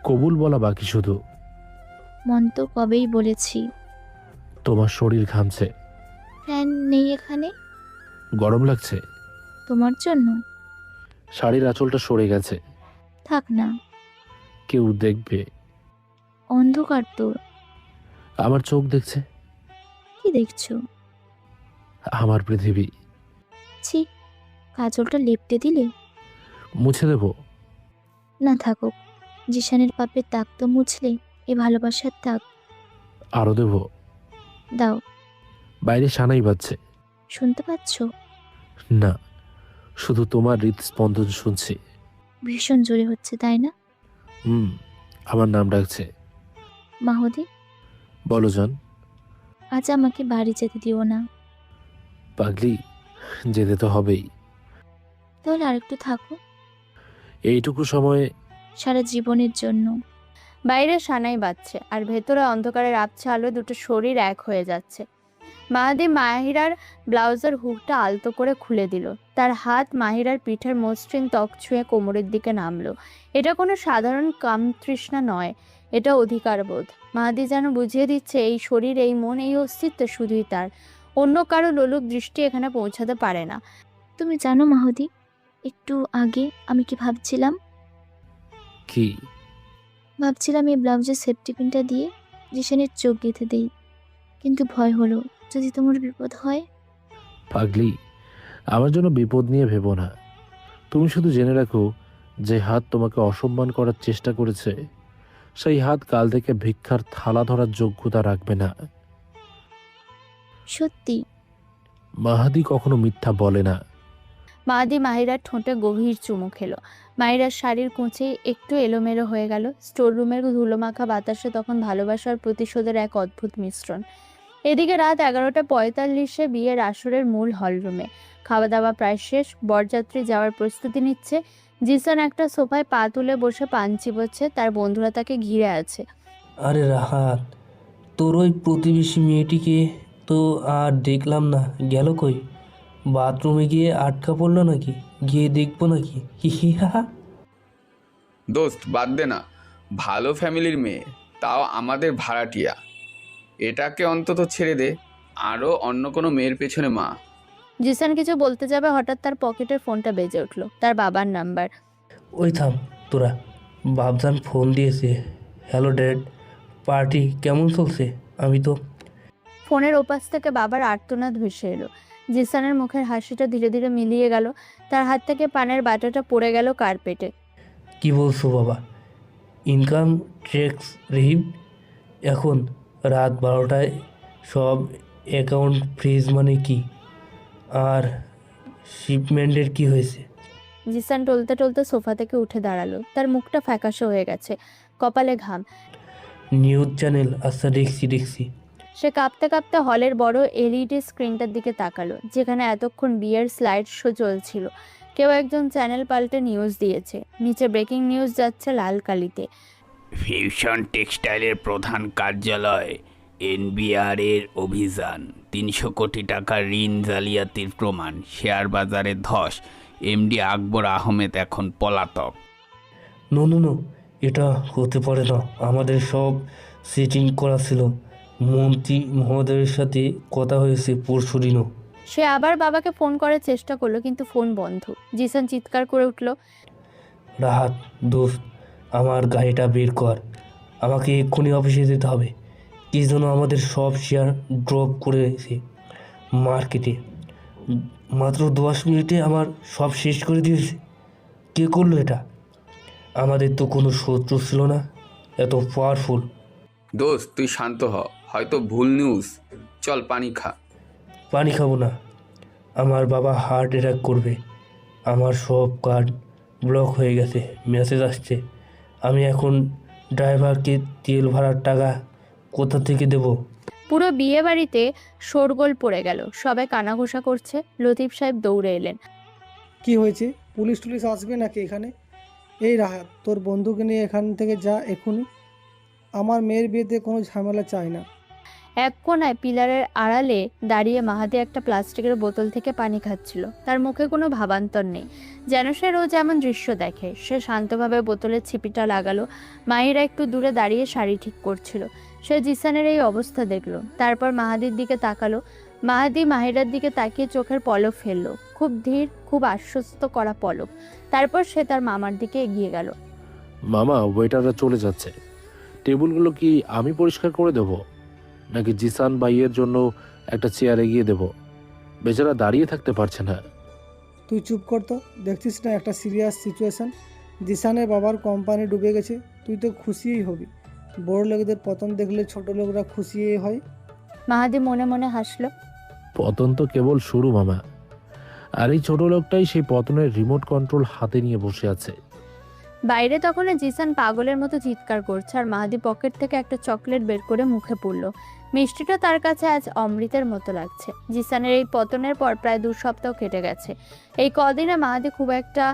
কবুল বলা বাকি শুধু। মন তো কবেই বলেছি। তোমার শরীর ঘামছে। ফ্যান নেই এখানে? গরম লাগছে? তোমার জন্য। শাড়ির আঁচলটা সরে গেছে। থাক না। কেউ দেখবে। অন্ধকার তো। আমার চোখ দেখছে। কি দেখছো? আমার পৃথিবী। ছি, কাজলটা লেপটে দিলে। মুছে দেব? না, থাকুক। জিশানের পাপের দাগ তো মুছলে, এ ভালোবাসার দাগ। আরো দেব? দাও। বাইরে সানাই বাজছে। শুনতে পাচ্ছ? না, শুধু তোমার হৃদস্পন্দন শুনছি। ভীষণ জোরে হচ্ছে, তাই না? হুম, আমার নাম ডাকছে। মাহদি, বলো জান। আজ আমাকে বাড়ি যেতে দিও না। পাগলি, যেতে তো হবেই। তাহলে আরেকটু থাকো। এইটুকু সময়ে? সারা জীবনের জন্য। বাইরে সানাই বাজছে আর ভেতরে অন্ধকারের আবছা আলো দুটো শরীর এক হয়ে যাচ্ছে। মাহাদি মাহিরার ব্লাউজের হুকটা আলতো করে খুলে দিল। তার হাত মাহিরার পিঠের মসৃণ ত্বক ছুঁয়ে কোমরের দিকে নামলো। এটা কোনো সাধারণ কামতৃষ্ণা নয়, এটা অধিকারবোধ। মাহাদি যেন বুঝিয়ে দিচ্ছে এই শরীর, এই মন, এই অস্তিত্ব শুধুই তার। অন্য কারো লোলুপ দৃষ্টি এখানে পৌঁছাতে পারে না। তুমি জানো মাহদি, একটু আগে আমি কি ভাবছিলাম? কি? ভাবছিলাম এই ব্লাউজের সেফটি পিনটা দিয়ে জিশানের চোখ গেঁথে দেই, কিন্তু ভয় হলো যদি তোমার বিপদ হয়। পাগলি, আমার জন্য বিপদ নিয়ে ভেবো না। তুমি শুধু জেনে রাখো, যে হাত তোমাকে অসম্মান করার চেষ্টা করেছে, সেই হাত কাল থেকে ভিক্ষার থালা ধরার যোগ্যতা রাখবে না। সত্যি? মাহাদি কখনো মিথ্যা বলে না। মাহাদি মাহিরার ঠোঁটে গভীর চুমু খেলো। মাহিরার শাড়ির কুঁচি একটু এলোমেলো হয়ে গেল। স্টোর রুমের ধুলোমাখা বাতাসে তখন ভালোবাসার প্রতিশোধের এক অদ্ভুত মিশ্রণ। এদিকে রাত 11:45 বিয়ের আসরের মূল হলরুমে খাওয়া দাওয়া প্রায় শেষ। বরযাত্রী যাওয়ার প্রস্তুতি নিচ্ছে। জিসান একটা সোফায় পা তুলে বসে পান চিবোচ্ছে, তার বন্ধুরা তাকে ঘিরে আছে। আরে রাহাত, তোর ওই প্রতিবেশী মেয়েটিকে তো আর দেখলাম না, গেল কই? বাথরুমে গিয়ে আটকা পড়লো নাকি? গিয়ে দেখবো নাকি? হিহিহা। দোস্ত বাদ দে না, ভালো ফ্যামিলির মেয়ে, তাও আমাদের ভাড়াটিয়া। এটাকে অন্তত ছেড়ে দে, আরও অন্য কোনো মেয়ের পেছনে মা। জিসান কিছু বলতে যাবে, হঠাৎ তার পকেটের ফোনটা বেজে উঠলো, তার বাবার নাম্বার। ওই থাম তোরা, বাবজান ফোন দিয়েছে। হ্যালো ড্যাড, পার্টি কেমন চলছে? আমি তো। ফোনের ওপাশ থেকে বাবার আর্তনাদ ভেসে এলো। জিসানের মুখের হাসিটা ধীরে ধীরে মিলিয়ে গেল, তার হাত থেকে পানের বাটাটা পড়ে গেল কার্পেটে। কি বলছো বাবা? ইনকাম ট্যাক্স রিহিব এখন রাত 12টায় সব অ্যাকাউন্ট ফ্রিজ মানে কি? আর শিপমেন্টের কি হয়েছে? জিসান টলতে টলতে সোফা থেকে উঠে দাঁড়ালো, তার মুখটা ফ্যাকাশে হয়ে গেছে, কপালে ঘাম। News channel? আচ্ছা দেখছি। সে কাঁপতে কাঁপতে হলের বড় এলইডি স্ক্রিনটার দিকে তাকালো, যেখানে এতক্ষণ বিয়ের স্লাইড শো চলছিল। কেউ একজন চ্যানেল পাল্টে নিউজ দিয়েছে, নিচে ব্রেকিং নিউজ যাচ্ছে লাল কালিতে। ফিউশন টেক্সটাইলের প্রধান কার্যালয় এনবিআর এর অভিযান, 300 কোটি টাকার ঋণ জালিয়াতির প্রমাণ, শেয়ার বাজারে ধস, এমডি আকবর আহমেদ এখন পলাতক। নো, এটা হতে পারে না, আমাদের সব সেটিং করা ছিল। মন্ত্রী মহোদয়ের সাথে কথা হয়েছে পরশুদিনও। সে আবার বাবাকে ফোন করার চেষ্টা করলো কিন্তু ফোন বন্ধ। জিসান চিৎকার করে উঠল, রাহাত দোস্ত, আমার গাড়িটা বের কর, আমাকে এক্ষুনি অফিসে যেতে হবে। কি যেন আমাদের সব শেয়ার ড্রপ করেছে মার্কেটে, মাত্র 10 মিনিটে আমার সব শেষ করে দিয়েছে। কে করলো এটা? আমাদের তো কোনো শত্রু ছিল না এত পাওয়ারফুল। দোস্ত তুই শান্ত হ, হয়তো ভুল নিউজ। চল পানি খা। পানি খাবো না, আমার বাবা হার্ট অ্যাটাক করবে। আমার সব কার্ড ব্লক হয়ে গেছে, মেসেজ আসছে। আমি এখন ড্রাইভারকে তেল ভাড়ার টাকা কোথা থেকে দেব? পুরো বিয়ে বাড়িতে শোরগোল পড়ে গেল, সবাই কানাঘুষা করছে। লতিফ সাহেব দৌড়ে এলেন। কি হয়েছে? পুলিশ টুলিশ আসবে নাকি এখানে? এই রাহাত, তোর বন্ধুকে নিয়ে এখান থেকে যা এখনই। আমার মেয়ের বিয়েতে কোনো ঝামেলা চাই না। এক কোনায় পিলারের আড়ালে দাঁড়িয়ে মাহাদি একটা প্লাস্টিকের বোতল থেকে পানি খাচ্ছিল। তার মুখে কোনো ভাবান্তর নেই, যেন সে রোজ এমন দৃশ্য দেখে। সে শান্তভাবে বোতলের ছিপিটা লাগালো। মাহিরা একটু দূরে দাঁড়িয়ে শাড়ি ঠিক করছিল। সে জিসানের এই অবস্থা দেখলো, তারপর মাহাদির দিকে তাকালো। মাহাদি মাহিরার দিকে তাকিয়ে চোখের পলক ফেললো, খুব ধীর, খুব আশ্বস্ত করা পলক। তারপর সে তার মামার দিকে এগিয়ে গেল। মামা, ওয়েটাররা চলে যাচ্ছে। টেবিলগুলো কি আমি পরিষ্কার করে দেবো, নাকি জিসান ভাইয়ের জন্য একটা চেয়ার এগিয়ে দেবো? বেচারা দাঁড়িয়ে থাকতে পারছে না। তুই চুপ কর তো, দেখছিস না একটা সিরিয়াস সিচুয়েশন। জিসানের বাবার কোম্পানি ডুবে গেছে, তুই তো খুশিই হবি। বড় লোকদের পতন দেখলে ছোট লোকরা খুশিই হয়। মাহাদি মনে মনে হাসলো। পতন তো কেবল শুরু মামা, আর এই ছোট লোকটাই সেই পতনের রিমোট কন্ট্রোল হাতে নিয়ে বসে আছে। বাইরে তখন জিসান পাগলের মতো চিৎকার করছে, আর মাহাদি পকেট থেকে একটা চকলেট বের করে মুখে পুরল। মিষ্টিটা তার কাছে আজ অমৃতের মতো লাগছে। জিসানের এই পতনের পর প্রায় 2 সপ্তাহ কেটে গেছে। এই কদিনে মাহাদি খুব একটা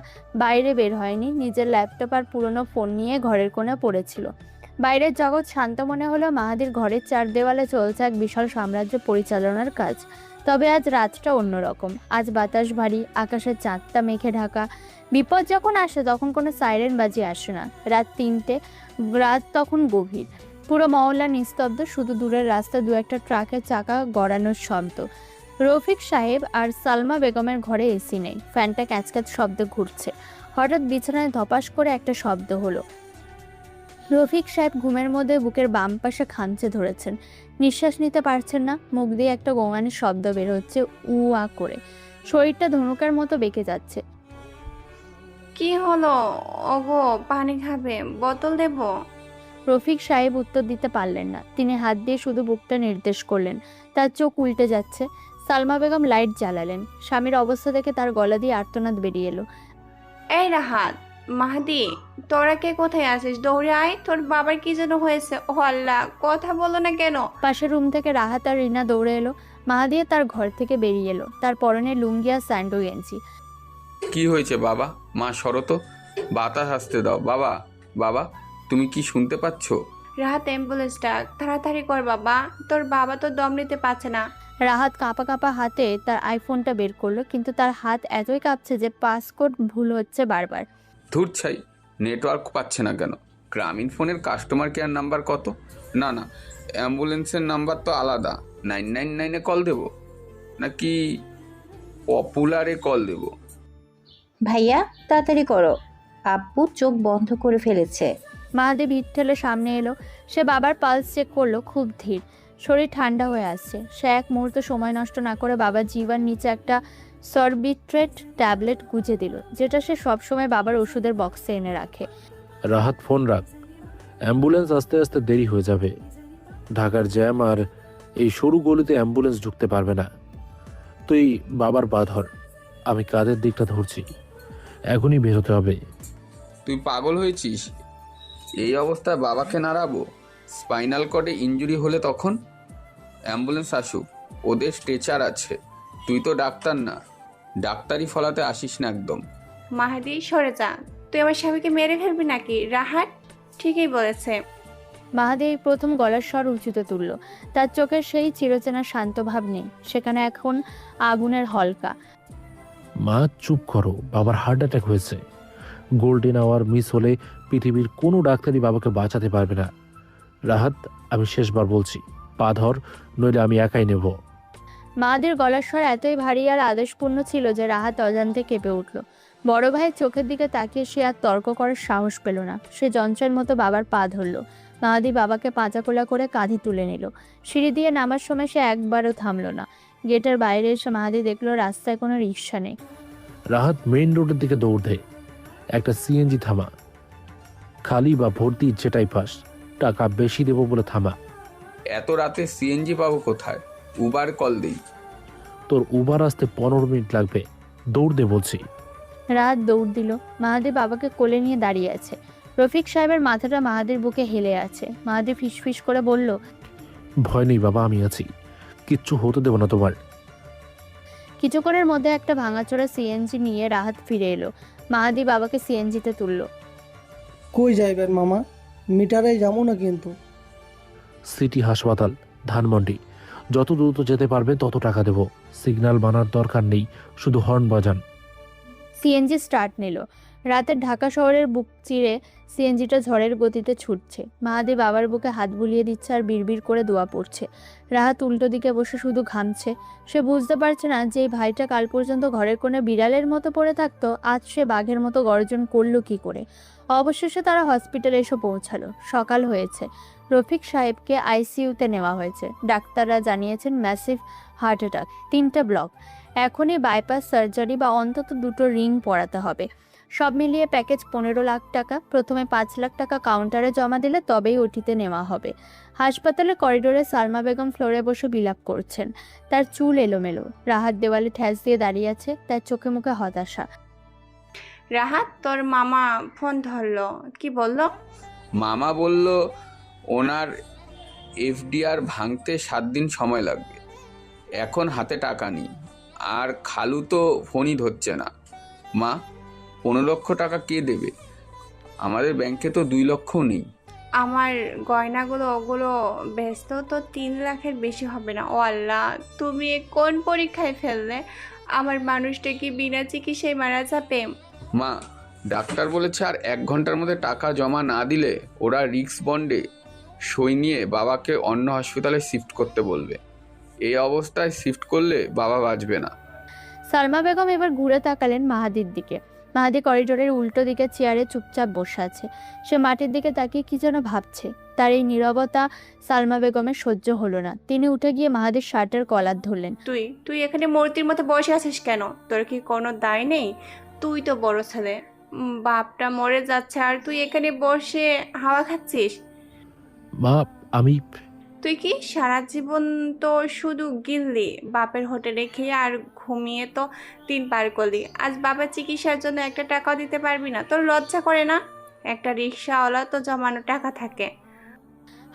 বাইরে বের হয়নি। নিজের ল্যাপটপ আর পুরনো ফোন নিয়ে ঘরের কোণে পড়েছিল। বাইরের জগৎ শান্ত মনে হলেও মাহাদির ঘরের 4 দেওয়ালে চলছে এক বিশাল সাম্রাজ্য পরিচালনার কাজ। তবে আজ রাতটা অন্যরকম। আজ বাতাস ভারী, আকাশের চাঁদটা মেঘে ঢাকা। বিপদ যখন আসে তখন কোনো সাইরেন বাজি আসে না। রাত 3টে, রাত তখন গভীর। পুরো মহল্লা নিস্তব্ধ, শুধু দূরের রাস্তা 2-একটা ট্রাকের চাকা গড়ানোর শব্দ। রফিক সাহেব আর সালমা বেগমের ঘরে এসি নেই, ফ্যানটা ক্যাচক্যাচ শব্দ ঘুরছে। হঠাৎ বিছানায় ধপাস করে একটা শব্দ হলো। রফিক সাহেব ঘুমের মধ্যে বুকের বাম পাশে খামচে ধরেছেন, নিঃশ্বাস নিতে পারছেন না। মুখ দিয়ে একটা গোঙানির শব্দ বের হচ্ছে, উ আ করে। শরীরটা ধনুকের মতো বেঁকে যাচ্ছে। কি হলো? ওগো, পানি খাবে? বোতল দেব? রফিক সাহেব উত্তর দিতে পারলেন না। তিনি হাত দিয়ে শুধু বুকটা নির্দেশ করলেন। তার চোখ উল্টে যাচ্ছে। সালমা বেগম লাইট জ্বালালেন। স্বামীর অবস্থা দেখে তার গলা দিয়ে আর্তনাদ বেরিয়ে এলো। এই রাহাত, মাহাদি, তোরা কে কোথায় আছিস? দৌড়ে আয়, তোর বাবার কি যেন হয়েছে। ও আল্লাহ, কথা বলো না কেন? পাশের রুম থেকে রাহাত আর রিনা দৌড়ে এলো। মাহাদিয়া তার ঘর থেকে বেরিয়ে এলো, তার পরনে লুঙ্গি আর স্যান্ডো গেঞ্জি। কি হয়েছে বাবা? মা সরো তো, বাতাস আসতে দাও। বাবা, বাবা, তুমি কি শুনতে পাচ্ছ? রাহাত, অ্যাম্বুলেন্স ডাক, তাড়াতাড়ি কর বাবা, তোর বাবা তো দম নিতে পারছে না। রাহাত কাঁপা কাঁপা হাতে তার আইফোনটা বের করলো, কিন্তু তার হাত এতই কাঁপছে যে পাসকোড ভুল হচ্ছে বারবার। ধুর ছাই, নেটওয়ার্ক পাচ্ছে না কেন? গ্রামীণ ফোনের কাস্টমার কেয়ার নাম্বার কত? না না, অ্যাম্বুলেন্সের নাম্বার তো আলাদা। 999-এ কল দেব, নাকি পপুলারে কল দেব? ভাইয়া তাড়াতাড়ি করো, আব্বু চোখ বন্ধ করে ফেলেছে। মাহাদি ভিড় ঠেলে সামনে এলো। সে বাবার পালস চেক করলো, খুব ধীর। শরীর ঠান্ডা হয়ে আসছে। সে এক মুহূর্ত সময় নষ্ট না করে বাবার জিভার নিচে একটা সরবিট্রেট ট্যাবলেট গুঁজে দিল, যেটা সে সবসময় বাবার ওষুধের বক্সে এনে রাখে। রাহাত, ফোন রাখ, অ্যাম্বুলেন্স আস্তে আস্তে দেরি হয়ে যাবে। ঢাকার জ্যাম আর এই সরু গলিতে অ্যাম্বুলেন্স ঢুকতে পারবে না। তুই বাবার পা ধর, আমি কাঁধের দিকটা ধরছি। এখনই বেরোতে হবে। তুই পাগল হয়েছিস? এই অবস্থায় বাবাকে নাড়াবো? স্পাইনাল কর্ডে ইনজুরি হলে তখন? অ্যাম্বুলেন্স আসুক, ওদের স্ট্রেচার আছে। তুই তো ডাক্তার না, ডাক্তারি ফলাতে আসিস না একদম। মাহাদি, সরে যা, তুই আমার স্বামীকে মেরে ফেলবি নাকি? রাহাত ঠিকই বলেছে। মাহাদি এই প্রথম গলার স্বর উঁচুতে তুলল। তার চোখের সেই চিরচেনা শান্ত ভাব নেই, সেখানে এখন আগুনের হলকা। মা চুপ করো, বাবার হার্ট অ্যাটাক হয়েছে। গোল্ডেন আওয়ার মিস হলে পৃথিবীর কোনো ডাক্তারই বাবাকে বাঁচাতে পারবে না। রাহাত, আমি শেষবার বলছি, পা ধর, নইলে আমি একাই নেব। মাহাদির গলার স্বর এতই ভারী আর আদেশপূর্ণ ছিল যে রাহাত অজান্তে কেঁপে উঠল। বড় ভাইয়ের চোখের দিকে তাকিয়ে সে আর তর্ক করার সাহস পেল না। সে যন্ত্রের মতো বাবার পা ধরল। মাহাদি বাবাকে পাঁচাকোলা করে কাঁধে তুলে নিল। সিঁড়ি দিয়ে নামার সময় সে একবারও থামল না। গেটের বাইরে এসে মাহাদি দেখলো রাস্তায় কোনো রিক্সা নেই। রাহাত মেইন রোডের দিকে দৌড় দেয়। একটা সিএনজি থামা, খালি বা ভর্তি যেটাই পাস, টাকা বেশি দেবো বলে থামা। এত রাতে সিএনজি পাবো কোথায়? উবার কল দিই। তোর উবার আসতে 15 মিনিট লাগবে, দৌড় দে বলছি। রাত দৌড় দিল। মাহাদি বাবাকে কোলে নিয়ে দাঁড়িয়ে আছে। রফিক সাহেবের মাথাটা মাহাদির বুকে হেলে আছে। মাহাদি ফিসফিস করে বলল, ভয় নেই বাবা, আমি আছি, কিচ্ছু হতে দেবো না তোমার। কিছুক্ষণের মধ্যে একটা ভাঙাচোরা সিএনজি নিয়ে রাহাত ফিরে এলো। মাহাদি বাবাকে সিএনজিতে তুলল। কই যাইবেন মামা? মিটারে যাবো না কিন্তু। সিটি হাসপাতাল, ধানমন্ডি। যত দ্রুত যেতে পারবেন তত টাকা দেবো। সিগন্যাল মানার দরকার নেই, শুধু হর্ন বাজান। সিএনজি স্টার্ট নিল। রাতের ঢাকা শহরের বুক চিরে সিএনজিটা ঝড়ের গতিতে ছুটছে। মাহাদি বাবার বুকে হাত বুলিয়ে দিচ্ছে আর বিড়বিড় করে দোয়া পড়ছে। রাহাত উল্টো দিকে বসে শুধু ঘামছে। সে বুঝতে পারছে না যে এই ভাইটা কাল পর্যন্ত ঘরের কোণে বিড়ালের মতো পড়ে থাকতো, আজ সে বাঘের মতো গর্জন করলো কি করে। অবশেষে তারা হসপিটালে এসে পৌঁছালো। সকাল হয়েছে। রফিক সাহেবকে আইসিইউতে নেওয়া হয়েছে। ডাক্তাররা জানিয়েছেন ম্যাসিভ হার্ট অ্যাটাক, 3টে ব্লক। এখনই বাইপাস সার্জারি বা অন্তত 2টো রিং পরাতে হবে। সব মিলিয়ে প্যাকেজ 15 লাখ টাকা। প্রথমে 5 লাখ টাকা কাউন্টারে জমা দিলে তবেই ওটিতে নেওয়া হবে। হাসপাতালের করিডোরে সালমা বেগম ফ্লোরে বসে বিলাপ করছেন। তার চুল এলোমেলো। রাহাত দেওয়ালে ঠ্যাস দিয়ে দাঁড়িয়ে আছে। তার চোখে মুখে হতাশা। রাহাত, তোর মামা ফোন ধরলো, কি বললো? মামা বলল ওনার এফডিআর ভাঙতে 7 দিন সময় লাগবে। এখন হাতে টাকা নেই, আর খালু তো ফোনই ধরছে না। মা, 15 লক্ষ টাকা কে দেবে? আমাদের ব্যাংকে তো 2 লক্ষও নেই। আমার গয়নাগুলো ওগুলো ব্যস্ত তো 3 লাখের বেশি হবে না। ও আল্লাহ, তুমি এ কোন পরীক্ষায় ফেললে? আমার মানুষটা কি বিনা চিকিৎসায় মারা যাবে? মা, ডাক্তার বলেছে আর 1 ঘন্টার মধ্যে টাকা জমা না দিলে ওরা রিস্ক বন্ডে সই নিয়ে বাবাকে অন্য হসপিটালে শিফট করতে বলবে। এই অবস্থায় শিফট করলে বাবা বাঁচবে না। সালমা বেগম এবার ঘুরে তাকালেন মাহাদির দিকে। মাহাদি করিডোরের উল্টো দিকে চেয়ারে চুপচাপ বসে আছে। সে মাটির দিকে তাকিয়ে কি যেন ভাবছে। তার এই নীরবতা সালমা বেগমের সহ্য হলো না। তিনি উঠে গিয়ে মাহাদির শার্টের কলার ধরলেন। তুই এখানে মূর্তির মতো বসে আছিস কেন? তোর কি কোনো দায় নেই? তুই তো বড় ছেলে, বাপটা মরে যাচ্ছে আর তুই এখানে বসে হাওয়া খাচ্ছিস। মা, আমি তুই কি সারা জীবন তো শুধু গিললি, বাপের হোটেলে খেয়ে আর ঘুমিয়ে তো দিন পার করলি। আজ বাবার চিকিৎসার জন্য একটা টাকাও দিতে পারবি না? তোর লজ্জা করে না? একটা রিক্সাওয়ালা তো জমানো টাকা থাকে।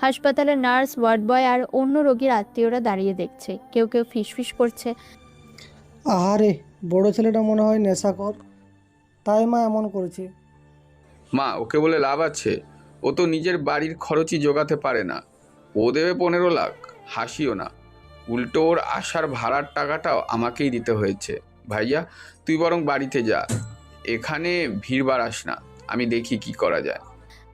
হাসপাতালের নার্স, ওয়ার্ড বয় আর অন্য রোগীর আত্মীয়রা দাঁড়িয়ে দেখছে। কেউ কেউ ফিসফিস করছে। আহারে, বড় ছেলেটা মনে হয় নেশাখোর, তাই মা এমন করেছে। মা, ওকে বলে লাভ আছে? ও তো নিজের বাড়ির খরচই জোগাতে পারে না। ও দেবে 15 লাখ, হাসিও না। উল্টো ওর আসার ভাড়ার টাকাটাও আমাকেই দিতে হয়েছে। ভাইয়া, তুই বরং বাড়িতে যা, এখানে ভিড় বাড়াস না। আমি দেখি কি করা যায়।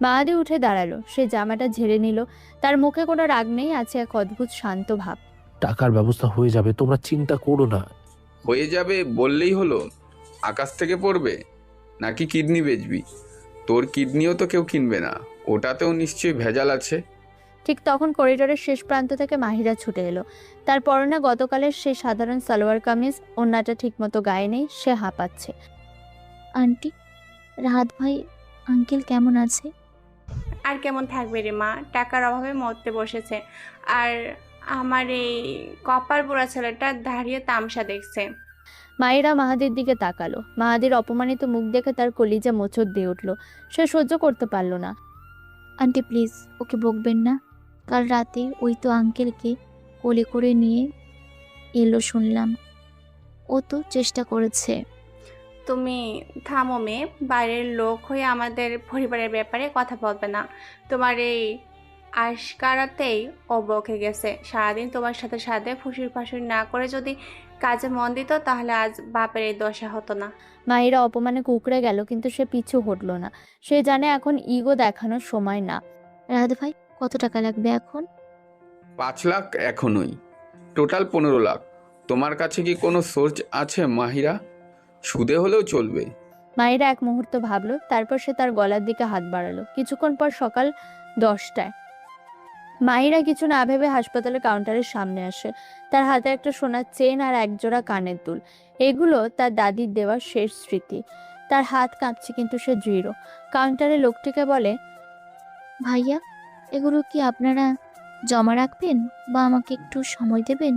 মাহাদি উঠে দাঁড়ালো। সে জামাটা ঝেড়ে নিল। তার মুখে কোনো রাগ নেই, আছে এক অদ্ভুত শান্ত ভাব। টাকার ব্যবস্থা হয়ে যাবে, তোমরা চিন্তা করো না। হয়ে যাবে বললেই হলো? আকাশ থেকে পড়বে? নাকি কিডনি বেচবি? তোর কিডনিও তো কেউ কিনবে না, ওটাতেও নিশ্চয়ই ভেজাল আছে। ঠিক তখন করিডোরের শেষ প্রান্ত থেকে মাহিরা ছুটে এলো। তার পরনে গতকালের সেই সাধারণ সালোয়ার কামিজ, ওড়নাটা ঠিকমতো গায়ে নেই। সে হাঁপাচ্ছে। আন্টি, রাহাত ভাই আঙ্কেল কেমন আছে? আর কেমন থাকবে রে মা, টাকার অভাবে মরতে বসেছে। আর আমার এই কপার পোড়া ছেলেটা দাঁড়িয়ে তামসা দেখছে। মাহিরা মাহাদির দিকে তাকালো। মাহাদির অপমানিত মুখ দেখে তার কলিজা মোচড় দিয়ে উঠল। সে সহ্য করতে পারল না। আন্টি প্লিজ, ওকে বকবেন না। কাল রাতে ওই তো আঙ্কেলকে কোলে করে নিয়ে এলো শুনলাম। ও তো চেষ্টা করেছে। তুমি থামো মেয়ে, বাইরের লোক হয়ে আমাদের পরিবারের ব্যাপারে কথা বলবে না। তোমার এই আশকারাতেই ও বকে গেছে। সারাদিন তোমার সাথে সাথে ফুসির ফাঁসুর না করে যদি কাজে মন দিত তাহলে আজ বাপের এই দশা হতো না। মাহিরা অপমানে কুঁকড়ে গেল, কিন্তু সে পিছু হটল না। সে জানে এখন ইগো দেখানোর সময় না। রাহাত ভাই, কত টাকা লাগবে এখন? 5 লাখ এখনই, টোটাল 15 লাখ। তোমার কাছে কি কোনো সোর্স আছে মাহিরা? সুদে হলেও চলবে। মাহিরা এক মুহূর্ত ভাবলো, তারপর সে তার গলার দিকে হাত বাড়ালো। কিছুক্ষণ পর সকাল 10টায় মাহিরা কিছু না ভেবে হাসপাতালের কাউন্টারের সামনে আসে। তার হাতে একটা সোনার চেন আর একজোড়া কানের দুল। এগুলো তার দাদির দেওয়ার শেষ স্মৃতি। তার হাত কাঁপছে, কিন্তু সে দৃঢ়। কাউন্টারে লোকটিকে বলে, ভাইয়া, এগুলো কি আপনারা জমা রাখবেন বা আমাকে একটু সময় দেবেন?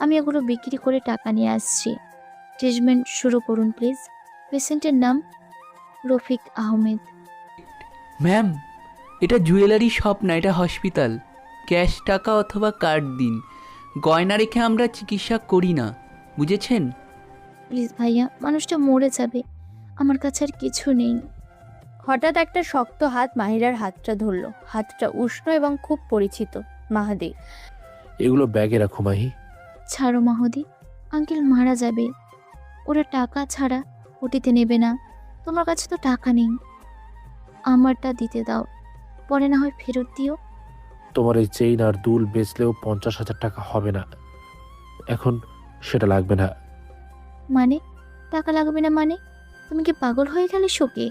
আমি এগুলো বিক্রি করে টাকা নিয়ে আসছি। ট্রিটমেন্ট শুরু করুন প্লিজ। পেশেন্টের নাম রফিক আহমেদ। ম্যাম, এটা জুয়েলারি শপ না, এটা হসপিটাল। ক্যাশ টাকা অথবা কার্ড দিন, গয়না রেখে আমরা চিকিৎসা করি না, বুঝেছেন? প্লিজ ভাইয়া, মানুষটা মরে যাবে, আমার কাছে আর কিছু নেই। হঠাৎ একটা শক্ত হাত মাহিরার হাতটা ধরলো। হাতটা উষ্ণ এবং খুব পরিচিত। মাহাদি। এগুলো ব্যাগে রাখো মাহি। ছাড়ো মাহদি, আঙ্কেল মারা যাবে। ওরা টাকা ছাড়া ওটিতে নেবে না। তোমার কাছে তো টাকা নেই, আমারটা দিতে দাও, পরে না হয় ফেরত দিও। তোমার এই চেইন আর দুল বেচলেও 50,000 টাকা হবে না, এখন সেটা লাগবে না। মানে টাকা লাগবে না মানে? তুমি কি পাগল হয়ে গেলে শোকে?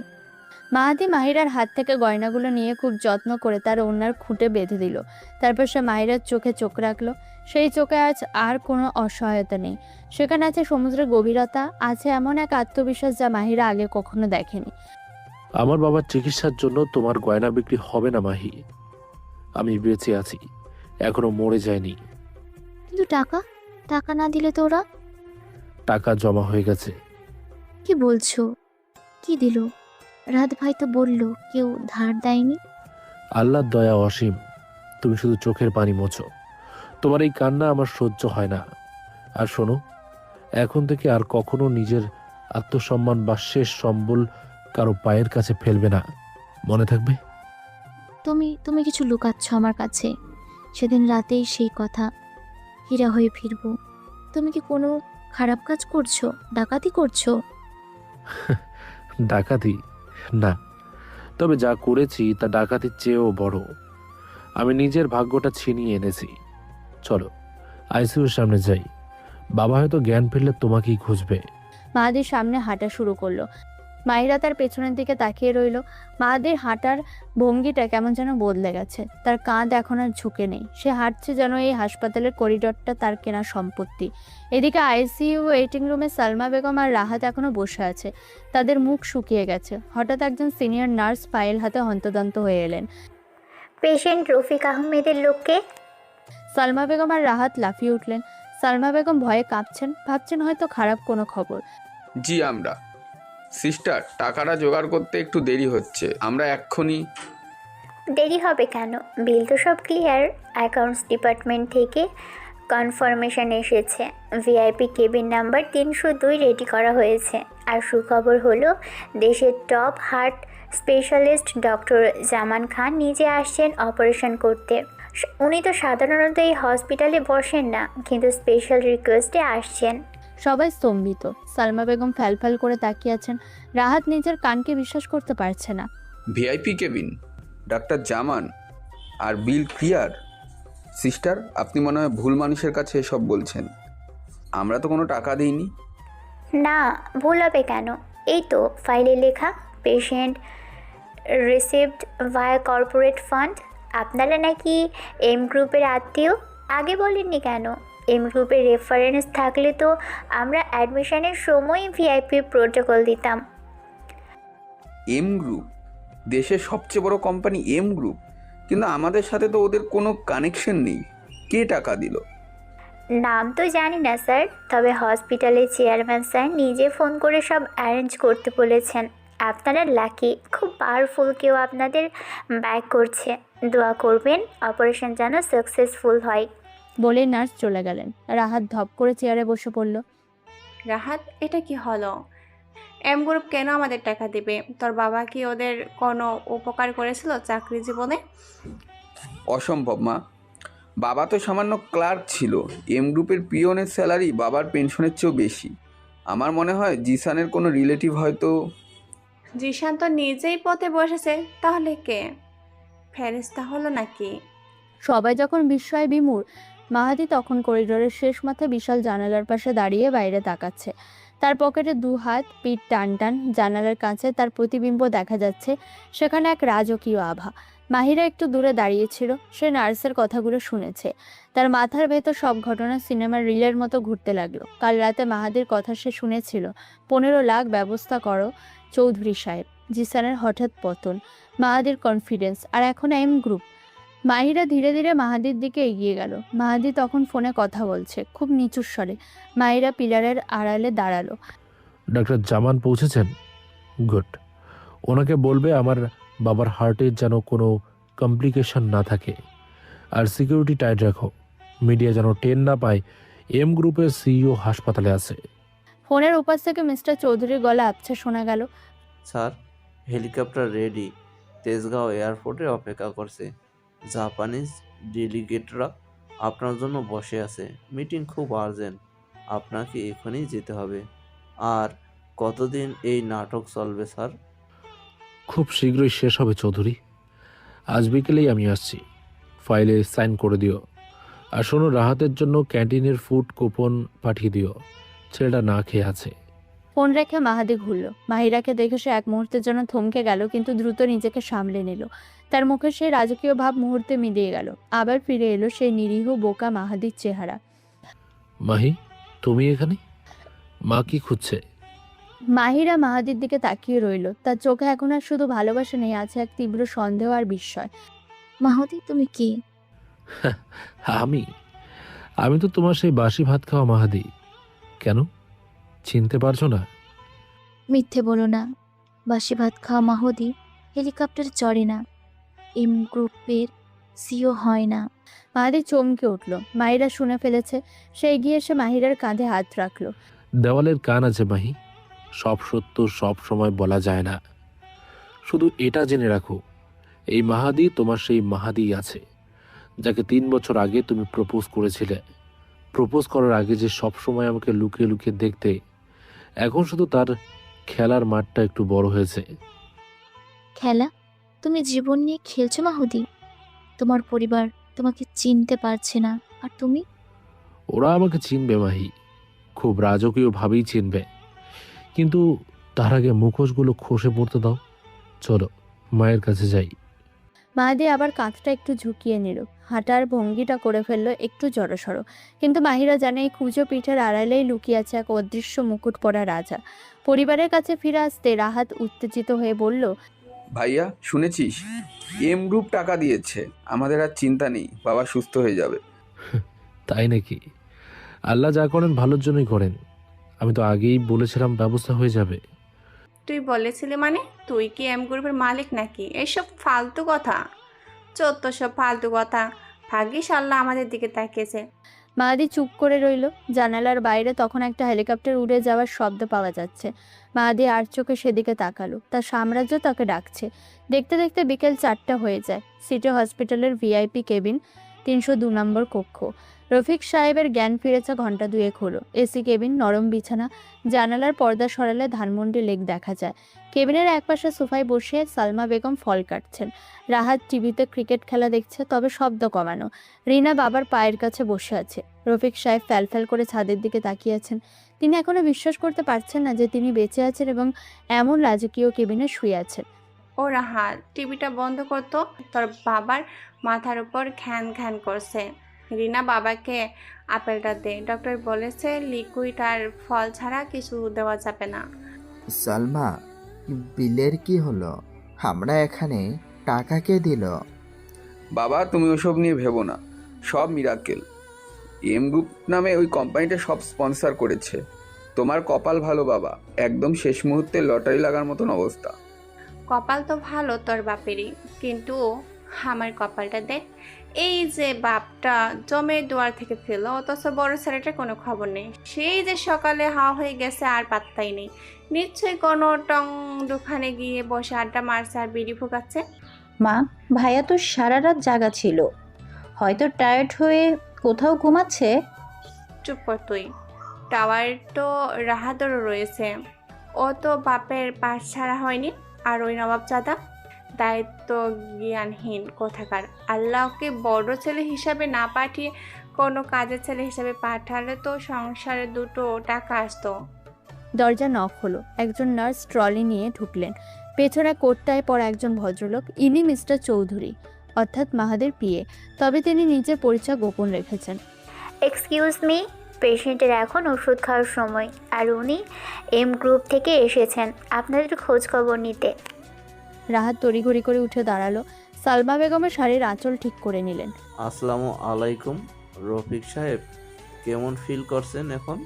মাহাদি মাহিরার হাত থেকে গয়নাগুলো নিয়ে খুব যত্ন করে তার ওড়নার খুঁটে বেঁধে দিল। তারপর সে মাহিরার চোখে চোখ রাখলো। সেই চোখে আজ আর কোনো অসহায়তা নেই। সেখানে আছে সমুদ্রের গভীরতা, আছে এমন এক আত্মবিশ্বাস যা মাহিরা আগে কখনো দেখেনি। আমার বাবার চিকিৎসার জন্য তোমার গয়না বিক্রি হবে না মাহি। আমি বেঁচে আছি, এখনো মরে যায়নি। কিন্তু টাকা, টাকা না দিলে তো ওরা? টাকা জমা হয়ে গেছে। কি বলছো? কি দিল? রাত ভাই তো বললো কেউ ধার দেয়নি। আল্লাহর দয়া অসীম, তুমি শুধু চোখের পানি মোছো। তোমার এই কান্না আমার সহ্য হয় না। আর শোনো, এখন থেকে আর কখনো নিজের আত্মসম্মান বা শেষ সম্বল কারো পায়ের কাছে ফেলবে না, মনে থাকবে? তুমি কিছু লুকাচ্ছ আমার কাছে। সেদিন রাতেই সেই কথা, হীরা হয়ে ফিরবো। তুমি কি কোনো খারাপ কাজ করছো? ডাকাতি করছো? ডাকাতি না, তবে যা করেছি তা ডাকাতির চেয়েও বড়। আমি নিজের ভাগ্যটা ছিনিয়ে এনেছি। চলো আইসিইউর সামনে যাই, বাবা হয়তো জ্ঞান ফিরলে তোমাকেই খুঁজবে। মাহাদির সামনে হাঁটা শুরু করলো। মাহিরা তার পেছনের দিকে তাকিয়ে রইল। মাহাদির হাঁটার ভঙ্গিটা কেমন যেন বদলে গেছে। তার কাঁধ এখন আর ঝুঁকে নেই। সে হাঁটছে যেন এই হাসপাতালের করিডোরটা তার কেনা সম্পত্তি। এদিকে আইসিইউ ওয়েটিং রুমে সালমা বেগম আর রাহাত এখনো বসে আছে। তাদের মুখ শুকিয়ে গেছে। হঠাৎ একজন সিনিয়র নার্স ফাইল হাতে হন্তদন্ত হয়ে এলেন। পেশেন্ট রফিক আহমেদের লোককে। সালমা বেগম আর রাহাত লাফিয়ে উঠলেন। সালমা বেগম ভয়ে কাঁপছেন, ভাবছেন হয়তো খারাপ কোনো খবর। জি আমরা। সিস্টার, টাকাটা জোগাড় করতে একটু দেরি হচ্ছে, আমরা এক্ষুনি। দেরি হবে কেন? বিল তো সব ক্লিয়ার। অ্যাকাউন্টস ডিপার্টমেন্ট থেকে কনফার্মেশন এসেছে। ভিআইপি কেবিন নাম্বার 302 রেডি করা হয়েছে। আর সুখবর হলো, দেশের টপ হার্ট স্পেশালিস্ট ডক্টর জামান খান নিজে আসছেন অপারেশন করতে। উনি তো সাধারণত এই হসপিটালে বসেন না, কিন্তু স্পেশাল রিকোয়েস্টে আসছেন। সবাই স্তম্ভিত। সালমা বেগম ফ্যালফ্যাল করে তাকিয়ে আছেন। রাহাত নিজের কানকে বিশ্বাস করতে পারছে না। ভিআইপি কেবিন, ডাক্তার জামান, আর বিল ক্লিয়ার। সিস্টার, আপনি মনে হয় ভুল মানুষের কাছে এসব বলছেন। আমরা তো কোনো টাকা দিইনি। না, ভুল হবে কেন? এই তো ফাইলে লেখা, পেশেন্ট রিসিভড ভায়া কর্পোরেট ফান্ড। আপনারা নাকি এম গ্রুপের আত্মীয়, আগে বলেননি কেন? এম গ্রুপের রেফারেন্স থাকলে তো আমরা অ্যাডমিশনের সময় ভিআইপি প্রোটোকল দিতাম। এম গ্রুপ, দেশের সবচেয়ে বড় কোম্পানি এম গ্রুপ, কিন্তু আমাদের সাথে তো ওদের কোনো কানেকশন নেই। কে টাকা দিল? নাম তো জানি না স্যার, তবে হসপিটালের চেয়ারম্যান স্যার নিজে ফোন করে সব অ্যারেঞ্জ করতে বলেছেন। আপনারা লাকি, খুব পাওয়ারফুল কেউ আপনাদের ব্যাক করছে। দোয়া করবেন অপারেশন যেন সাকসেসফুল হয়। বলে নার্স চলে গেলেন। রাহাত ধপ করে চেয়ারে বসে পড়ল। রাহাত, এটা কি হলো? এম গ্রুপ কেন আমাদের টাকা দেবে? তোর বাবা কি ওদের কোনো উপকার করেছিল চাকরি জীবনে? অসম্ভব মা, বাবা তো সামান্য ক্লার্ক ছিল। এম গ্রুপের পিওনের স্যালারি বাবার পেনশনের চেয়েও বেশি। আমার মনে হয় জিসানের কোনো রিলেটিভ হয়তো। জিশান তো নিজেই পথে বসেছে, তাহলে কে? ফেরেশতা হলো নাকি? সবাই যখন বিস্ময়ে বিমূঢ়, মাহাদি তখন করিডোরের শেষ মাথায় বিশাল জানালার পাশে দাঁড়িয়ে বাইরে তাকাচ্ছে। তার পকেটে 2 হাত, পিঠ টান টান, জানালার কাছে তার প্রতিবিম্ব দেখা যাচ্ছে। সেখানে এক রাজকীয় আভা। মাহিরা একটু দূরে দাঁড়িয়েছিল, সে নার্সের কথাগুলো শুনেছে। তার মাথার ভেতর সব ঘটনা সিনেমার রিলের মতো ঘুরতে লাগলো। কাল রাতে মাহাদির কথা সে শুনেছিল, 15 লাখ ব্যবস্থা করো চৌধুরী সাহেব, জিসানের হঠাৎ পতন, মাহাদির কনফিডেন্স, আর এখন এম গ্রুপ। মাহিরা ধীরে ধীরে মাহাদির দিকে এগিয়ে গেল। মাহাদি তখন ফোনে কথা বলছে, খুব নিচু স্বরে। মাহিরা পিলারের আড়ালে দাঁড়ালো। ডাক্তার জামান পৌঁছেছেন? গুড। ওনাকে বলবে আমার বাবার হার্টের যেন কোনো কমপ্লিকেশন না থাকে, আর সিকিউরিটি টাইট রাখো, মিডিয়া যেন টেন না পায় এম গ্রুপের সিইও হাসপাতালে আছে। ফোনের উপাস থেকে মিস্টার চৌধুরীর গলা আবছা শোনা গেল। স্যার, হেলিকপ্টার রেডি, তেজগাঁও এয়ারপোর্টে অপেক্ষা করছে। জাপানিজ ডেলিগেটরা আপনার জন্য বসে আছে। মিটিং খুব আর্জেন্ট, আপনাকে এখনই যেতে হবে। আর কতদিন এই নাটক চলবে স্যার? খুব শীঘ্রই শেষ হবে চৌধুরী। আজ বিকেলেই আমি আসছি, ফাইলে সাইন করে দিও। আর শোনো, রাহাতের জন্য ক্যান্টিনের ফুড কুপন পাঠিয়ে দিও, ছেলেটা না খেয়ে আছে। ফোন রেখে মাহাদি ঘুরল। মাহিরাকে দেখে সে এক মুহূর্তের জন্য থমকে গেল, কিন্তু দ্রুত নিজেকে সামলে নিল। তার মুখে সেই রাজকীয় ভাব মুহূর্তে মিলিয়ে গেল। আবার ফিরে এলো সেই নিরীহ বোকা মাহাদির চেহারা। মাহি, তুমি এখানে? মা কি খুঁজছে? মাহিরা মাহাদির দিকে তাকিয়ে রইল। তার চোখে এখন আর শুধু ভালোবাসা নেই, আছে এক তীব্র সন্দেহ আর বিস্ময়। মাহদি, তুমি কি? আমি আমি তো তোমার সেই বাসি ভাত খাওয়া মাহাদি। কেন, চিনতে পারছো না? মিথ্যে বলো না। বাসি ভাত খাওয়া মাহদি হেলিকপ্টার চড়ে না, এম গ্রুপের সিও হয় না। মাহাদি চমকে উঠল। মাহিরা শুনে ফেলেছে। সে এগিয়ে এসে মাহিরার কাঁধে হাত রাখলো। দেওয়ালের কান আছে মাহি, সব সত্য সব সময় বলা যায় না। শুধু এটা জেনে রাখো, এই মাহাদি তোমার সেই মাহাদি আছে যাকে 3 বছর আগে তুমি প্রপোজ করেছিলে। প্রপোজ করার আগে যে সব সময় আমাকে লুকিয়ে লুকিয়ে দেখতে, এখন শুধু তার খেলার মাঠটা একটু বড় হয়েছে। খেলা? তুমি জীবন নিয়ে খেলছো মাহদি? তোমার পরিবার তোমাকে চিনতে পারছে না, আর তুমি? ওরা আমাকে চিনবে মাহি, খুব রাজকীয়ভাবেই চিনবে, কিন্তু তার আগে মুখোশগুলো খসে পড়তে দাও। চলো মায়ের কাছে যাই। মাহাদি আবার কাঁধটা একটু ঝুঁকিয়ে নিল, হাঁটার ভঙ্গিটা করে ফেললো একটু জড়সড়। কিন্তু মাহিরা জানে এই কুঁজো পিঠের আড়ালেই লুকিয়ে আছে এক অদৃশ্য মুকুট পরা রাজা। পরিবারের কাছে ফিরে আসতে রাহাত উত্তেজিত হয়ে বলল, ভাইয়া শুনেছিস, এম গ্রুপ টাকা দিয়েছে, আমাদের আর চিন্তা নেই, বাবা সুস্থ হয়ে যাবে। তাই নাকি? আল্লাহ যা করেন ভালোর জন্যই করেন। আমি তো আগেই বলেছিলাম ব্যবস্থা হয়ে যাবে। তুই বলেছিলি মানে? তুই কি এম গ্রুপের মালিক নাকি? এইসব ফালতু কথা, সব ফালতু কথা। ভাগ্যিস আল্লাহ আমাদের দিকে তাকিয়েছে। মাহাদি চুপ করে রইল। জানালার বাইরে তখন একটা হেলিকপ্টার উড়ে যাওয়ার শব্দ পাওয়া যাচ্ছে। মাহাদি আর চোখে সেদিকে তাকালো। তার সাম্রাজ্য তাকে ডাকছে। দেখতে দেখতে বিকেল 4টা হয়ে যায়। সিটি হসপিটালের ভিআইপি কেবিন, 302 নম্বর কক্ষ। রফিক সাহেবের জ্ঞান ফিরেছে ঘন্টা 2 হলো। এসি কেবিন, নরম বিছানা, জানালার পর্দা সরালে ধানমন্ডি লেক দেখা যায়। কেবিনের একপাশে সোফায় বসে সালমা বেগম ফল কাটছেন। রাহাত টিভিতে ক্রিকেট খেলা দেখছে, তবে শব্দ কমানো। রিনা বাবার পায়ের কাছে বসে আছে। রফিক সাহেব ফ্যাল করে ছাদের দিকে তাকিয়ে আছেন। তিনি এখনো বিশ্বাস করতে পারছেন না যে তিনি বেঁচে আছেন এবং এমন রাজকীয় কেবিনে শুয়ে আছেন। ও রাহাত, টিভিটা বন্ধ করতো, তোর বাবার মাথার উপর ঘ্যান ঘ্যান করছে। রিনা, বাবাকে আপেলটা দে, ডক্টর বলেছে লিকুইড আর ফল ছাড়া কিছু দেওয়া যাবে না। সালমা, বিলের কি হলো? আমরা এখানে টাকা কে দিল? বাবা তুমি ওসব নিয়ে ভেবো না, সব মিরাকেল। এম গ্রুপ নামে ওই কোম্পানিটা সব স্পন্সর করেছে। তোমার কপাল ভালো বাবা, একদম শেষ মুহূর্তে লটারি লাগার মতন অবস্থা। কপাল তো ভালো তোর বাপেরই, কিন্তু আমার কপালটা দেখ। এই যে বাপটা জমের দুয়ার থেকে ফেলো, অথচ বড় ছেলেটার কোনো খবর নেই। সেই যে সকালে হাওয়া হয়ে গেছে আর পাত্তাই নেই। নিশ্চয়ই কোনো টং দোকানে গিয়ে বসে আড্ডা মারছে আর বিড়ি ফুকাচ্ছে। মা, ভাইয়া তো সারা রাত জাগা ছিল, হয়তো টায়ার্ড হয়ে কোথাও ঘুমাচ্ছে। চুপ কর তুই। টাওয়ার তো রাহাতেরও রয়েছে, ও তো বাপের পাশ ছাড়া হয়নি। আর ওই নবাব চাঁদা দায়িত্ব জ্ঞানহীন কোথাকার। আল্লাহকে বড় ছেলে হিসাবে না পাঠিয়ে কোনো কাজের ছেলে হিসাবে পাঠালে তো সংসারে দুটো টাকা আসতো। দরজা নক হলো। একজন নার্স ট্রলি নিয়ে ঢুকলেন। পেছনে কোটটায় পরা একজন ভদ্রলোক। ইনি মিস্টার চৌধুরী, অর্থাৎ মাহাদের পিএ। তবে তিনি নিজের পরিচয় গোপন রেখেছেন। এক্সকিউজ মি, পেশেন্টের এখন ওষুধ খাওয়ার সময়, আর উনি এম গ্রুপ থেকে এসেছেন আপনাদের খোঁজ খবর নিতে। রাহাত তড়িঘড়ি করে উঠে দাঁড়ালো। সালমা বেগমের শাড়ির আঁচল ঠিক করে নিলেন। আসসালামু আলাইকুম রফিক সাহেব, কেমন ফিল করছেন এখন?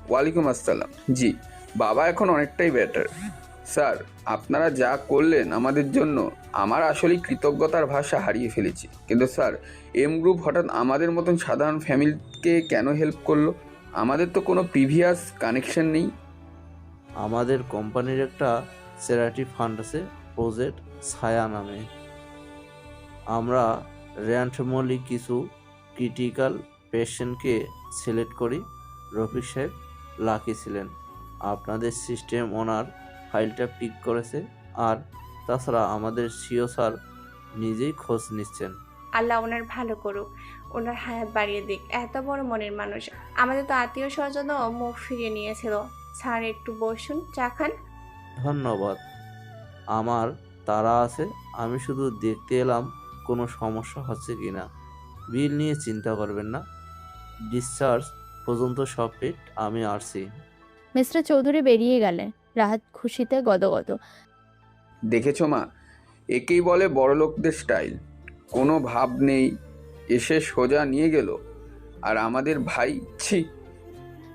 ওয়ালাইকুম আসসালাম। জি, বাবা এখন অনেকটাই বেটার। স্যার, আপনারা যা করলেন আমাদের জন্য, আমার আসলেই কৃতজ্ঞতার ভাষা হারিয়ে ফেলেছি। কিন্তু স্যার, এম গ্রুপ হঠাৎ আমাদের মতন সাধারণ ফ্যামিলিকে কেন হেল্প করলো? আমাদের তো কোনো প্রিভিয়াস কানেকশন নেই। আমাদের কোম্পানির একটা চ্যারিটি ফান্ড আছে, প্রজেক্ট ছায়া নামে। আমরা র্যান্ডমলি কিছু ক্রিটিক্যাল পেশেন্টকে সিলেক্ট করি। রফিক সাহেব লাকি ছিলেন, আপনাদের সিস্টেম ওনার ফাইলটা পিক করেছে। আর তাছাড়া আমাদের সিও স্যার নিজেই খোঁজ নিচ্ছেন। আল্লাহ ওনার ভালো করুক, ওনার হায়াত বাড়িয়ে দিক। এত বড় মনের মানুষ। আমাদের তো আত্মীয় স্বজনও মুখ ফিরিয়ে নিয়েছিল। স্যার একটু বসুন, চা খান। ধন্যবাদ, আমার তারা আছে। আমি শুধু দেখতে এলাম কোনো সমস্যা হচ্ছে কি না। বিল নিয়ে চিন্তা করবেন না, ডিসচার্জ পর্যন্ত সব ফিট। আমি আসছি। মিস্টার চৌধুরী বেরিয়ে গেলেন। রাহাত খুশিতে গদগদ। দেখেছো মা, একেই বলে বড়লোকদের স্টাইল। কোনো ভাব নেই, এসে সোজা নিয়ে গেল। আর আমাদের ভাই, ছি।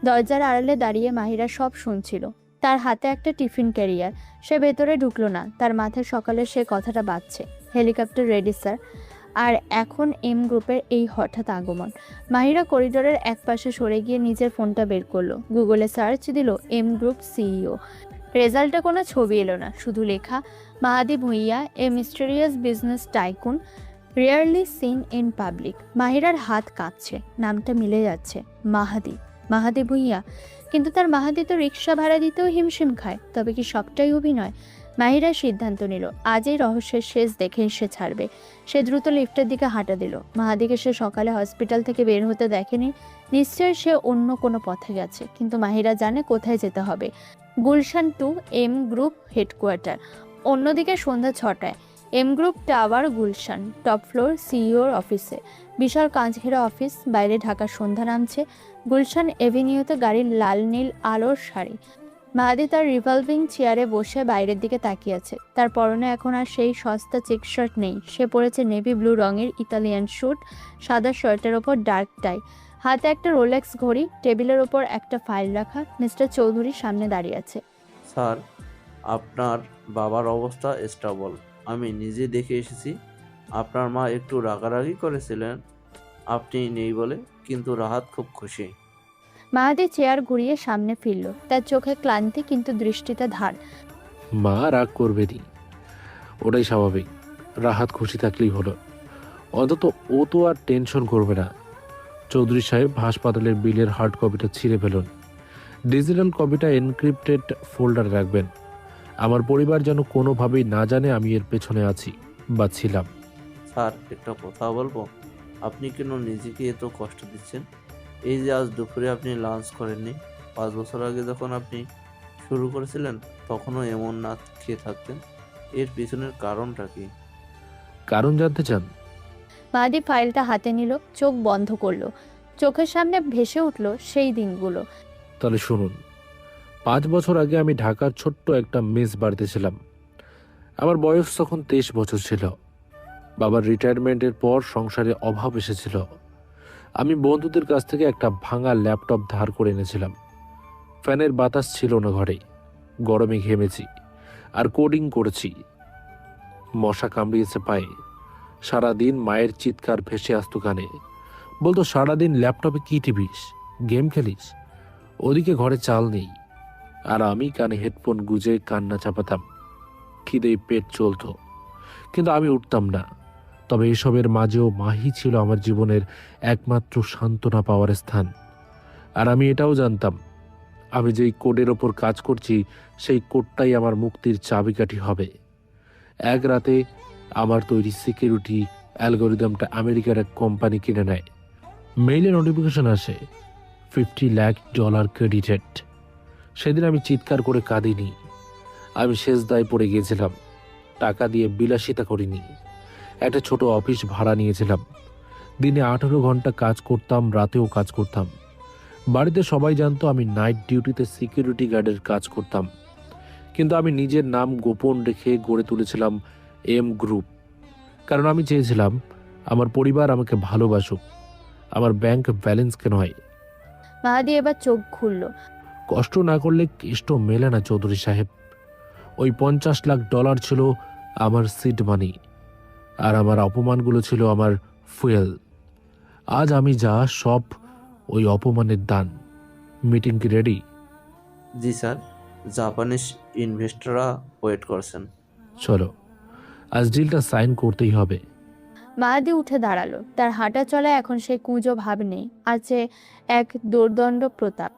দরজার আড়ালে দাঁড়িয়ে মাহিরা সব শুনছিল। তার হাতে একটা টিফিন ক্যারিয়ার। সে ভেতরে ঢুকলো না। তার মাথায় সকালে সে কথাটা বাজছে, হেলিকপ্টার রেডি স্যার। আর এখন এম গ্রুপের এই হঠাৎ আগমন। মাহিরা করিডোরের একপাশে সরে গিয়ে নিজের ফোনটা বের করলো। গুগলে সার্চ দিল এম গ্রুপ সিইও। রেজাল্টে কোনো ছবি এলো না, শুধু লেখা Mahadi Bhuiyan, a mysterious business tycoon, rarely seen in public. মাহিরার হাত কাঁপছে। নামটা মিলে যাচ্ছে, মাহাদি ভুঁইয়া। কিন্তু তার মাহাদি তো রিক্সা ভাড়া দিতেও হিমশিম খায়। তবে কি সবটাই অভিনয়? মাহিরা সিদ্ধান্ত নিল আজ এই রহস্যের শেষ দেখে সে ছাড়বে। সে দ্রুত লিফটের দিকে হাঁটা দিল। মাহাদিকে সে সকালে হসপিটাল থেকে বের হতে দেখেনি। নিশ্চয় সে অন্য কোনো পথে গেছে, কিন্তু মাহিরা জানে কোথায় যেতে হবে। Gulshan 2 M group headquarters. অন্যদিকে সন্ধ্যা 6টায় M group tower, Gulshan top floor সিইওর অফিসে। বিশাল কাঁচঘেরা অফিস, বাইরে ঢাকার সন্ধ্যা নামছে। গুলশান এভিনিউতে গাড়ির লাল নীল আলোর সারি। মাহাদি তার রিভলভিং চেয়ারে বসে বাইরের দিকে তাকিয়ে আছে। তার পরনে এখন আর সেই সস্তা চেক শার্ট নেই। সে পরেছে নেভি ব্লু রঙের ইতালিয়ান স্যুট, সাদা শার্টের ওপর ডার্ক টাই। হাতে একটা রোলেক্স ঘড়ি। টেবিলের ওপর একটা ফাইল রাখা। মিস্টার চৌধুরী সামনে দাঁড়িয়ে আছে। স্যার, আপনার বাবার অবস্থা স্টেবল। আমি নিজে দেখে এসেছি। আপনার মা একটু রাগারাগি করেছিলেন আপনি নেই বলে, কিন্তু রাহাত খুব খুশি। মাহাদি চেয়ার ঘুরিয়ে সামনে ফিরল। তার চোখে ক্লান্তি, কিন্তু দৃষ্টিতে ধার। মা রাগ করবে নি, ওটাই স্বাভাবিক। রাহাত খুশি থাকলেই হলো। অন্তত ও তো আর টেনশন করবে না। চৌধুরী সাহেব হাসপাতালের বিলের হার্ড কপিটা ছিঁড়ে ফেলুন। ডিজিটাল কপিটা এনক্রিপ্টেড ফোল্ডারে রাখবেন। আমার পরিবার যেন কোনোভাবেই না জানে আমি এর পেছনে আছি বা ছিলাম। স্যার, একটা কথা বলবো? আপনি কেন নিজেকে এত কষ্ট দিচ্ছেন? এই যে আজ দুপুরে আপনি লাঞ্চ করেননি, 5 বছর আগে যখন আপনি শুরু করেছিলেন তখনও এমন না খেয়ে থাকতেন। এর পিছনের কারণটা কি? কারণ জানতে চান? মাহাদি ফাইলটা হাতে নিল, চোখ বন্ধ করলো। চোখের সামনে ভেসে উঠল সেই দিনগুলো। তাহলে শুনুন। 5 বছর আগে আমি ঢাকার ছোট্ট একটা মেস বাড়িতে ছিলাম। আমার বয়স তখন 23 বছর ছিল। বাবার রিটায়ারমেন্টের পর সংসারে অভাব এসেছিল। আমি বন্ধুদের কাছ থেকে একটা ভাঙা ল্যাপটপ ধার করে এনেছিলাম। ফ্যানের বাতাস ছিল না ঘরে। গরমে ঘেমেছি আর কোডিং করেছি। মশা কামড়িয়েছে পায়ে। সারাদিন মায়ের চিৎকার ভেসে আসতো কানে। বলতো, সারাদিন ল্যাপটপে কি টিপিস, গেম খেলিস? ওদিকে ঘরে চাল নেই, আর আমি কানে হেডফোন গুজে কান্না চাপাতাম। খিদেই পেট চলতো, কিন্তু আমি উঠতাম না। তবে এসবের মাঝেও মাহি ছিল আমার জীবনের একমাত্র সান্ত্বনা পাওয়ার স্থান। আর আমি এটাও জানতাম, আমি যেই কোডের ওপর কাজ করছি সেই কোডটাই আমার মুক্তির চাবিকাঠি হবে। এক রাতে আমার তৈরি সিকিউরিটি অ্যালগোরিদমটা আমেরিকার এক কোম্পানি কিনে নেয়। মেইলে নোটিফিকেশন আসে, $50 লাখ ক্রেডিটেড। সেদিন আমি চিৎকার করে কাঁদিনি, আমি সেজদায় পড়ে গিয়েছিলাম। টাকা দিয়ে বিলাসিতা করিনি। একটা ছোট অফিস ভাড়া নিয়েছিলাম। দিনে 18 ঘন্টা কাজ করতাম, রাতেও কাজ করতাম। বাড়িতে সবাই জানতো আমি নাইট ডিউটিতে সিকিউরিটি গার্ডের কাজ করতাম। কিন্তু আমি নিজের নাম গোপন রেখে গড়ে তুলেছিলাম এম গ্রুপ। কারণ আমি চেয়েছিলাম আমার পরিবার আমাকে ভালোবাসুক, আমার ব্যাংক ব্যালেন্সকে নয়। মাহাদি এবার চোখ খুলল। কষ্ট না করলে কেষ্ট মেলে না চৌধুরী সাহেব। ওই $50 লাখ ছিল আমার সিড মানি, আর আমার অপমানগুলো ছিল আমার ফুয়েল। আজ আমি যা, সব ওই অপমানের দান। মিটিং কি রেডি? জি স্যার, জাপানিজ ইনভেস্টররা ওয়েট করছেন। চলো, আজ ডিলটা সাইন করতেই হবে। মাহাদি উঠে দাঁড়ালো। তার হাঁটা চলা এখন সেই কুঁজো ভাব নেই, আছে এক দুর্দণ্ড প্রতাপ।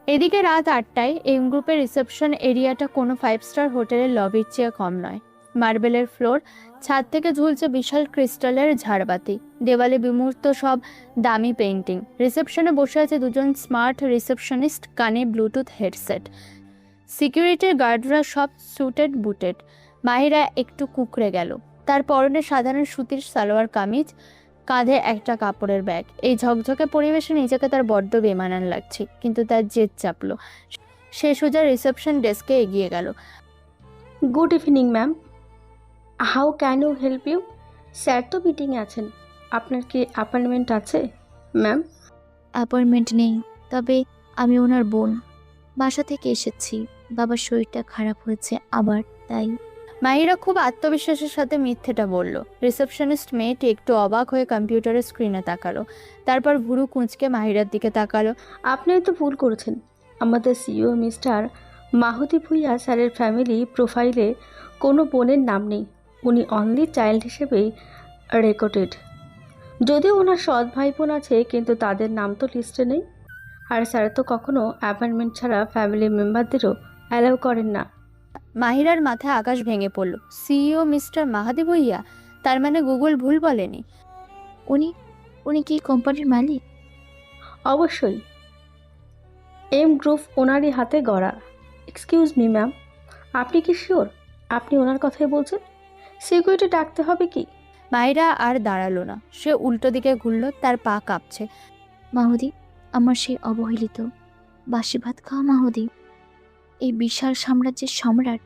এদিকে রাত 8টায় এম গ্রুপের রিসেপশন এরিয়াটা কোনো 5 স্টার হোটেলের লবির চেয়ে কম নয়। মার্বেলের ফ্লোর, ছাদ থেকে ঝুলছে বিশাল ক্রিস্টালের ঝাড়বাতি, দেওয়ালে বিমূর্ত সব দামি পেইন্টিং। রিসেপশনে বসে আছে দুজন স্মার্ট রিসেপশনিস্ট, কানে ব্লুটুথ হেডসেট। সিকিউরিটির গার্ডরা সব স্যুটেড বুটেড। মাহিরা একটু কুঁকড়ে গেল। তার পরনে সাধারণ সুতির সালোয়ার কামিজ, কাঁধে একটা কাপড়ের ব্যাগ। এই ঝকঝকে পরিবেশে নিজেকে তার বড্ড বেমানান লাগছে, কিন্তু তার জেদ চাপলো। সে সোজা রিসেপশন ডেস্কে এগিয়ে গেল। Good evening ma'am, how can you help you? Sir তো মিটিংয়ে আছেন, আপনার কি অ্যাপয়েন্টমেন্ট আছে ম্যাম? অ্যাপয়েন্টমেন্ট নেই, তবে আমি ওনার বোন। বাসা থেকে এসেছি, বাবার শরীরটা খারাপ হয়েছে আবার, তাই। মাহিরা খুব আত্মবিশ্বাসের সাথে মিথ্যেটা বলল। রিসেপশনিস্ট মেয়েটি একটু অবাক হয়ে কম্পিউটারের স্ক্রিনে তাকালো, তারপর ভুরু কুঁচকে মাহিরার দিকে তাকালো। আপনি তো ভুল করেছেন, আমাদের সিইও মিস্টার মাহুদি ভুইয়া স্যারের ফ্যামিলি প্রোফাইলে কোনো বোনের নাম নেই। উনি অনলি চাইল্ড হিসেবেই রেকর্ডেড। যদিও ওনার সৎ ভাই বোন আছে, কিন্তু তাদের নাম তো লিস্টে নেই। আর স্যার তো কখনো অ্যাপয়েন্টমেন্ট ছাড়া ফ্যামিলি মেম্বারদেরও অ্যালাউ করেন না। মাহিরার মাথায় আকাশ ভেঙে পড়ল। সিইও মিস্টার মাহাদি ভুইয়া, তার মানে গুগল ভুল বলেনি। উনি উনি কি কোম্পানির মালিক? অবশ্যই, এম গ্রুপ ওনারই হাতে গড়া। এক্সকিউজ মি ম্যাম, আপনি কি শিওর আপনি ওনার কথাই বলছেন? সিকিউরিটি ডাকতে হবে কি? মাহিরা আর দাঁড়ালো না, সে উল্টো দিকে ঘুরল, তার পা কাঁপছে। মাহুদি, আমার সেই অবহেলিত বাসি ভাত খাওয়া মাহুদি, এই বিশাল সাম্রাজ্যের সম্রাট,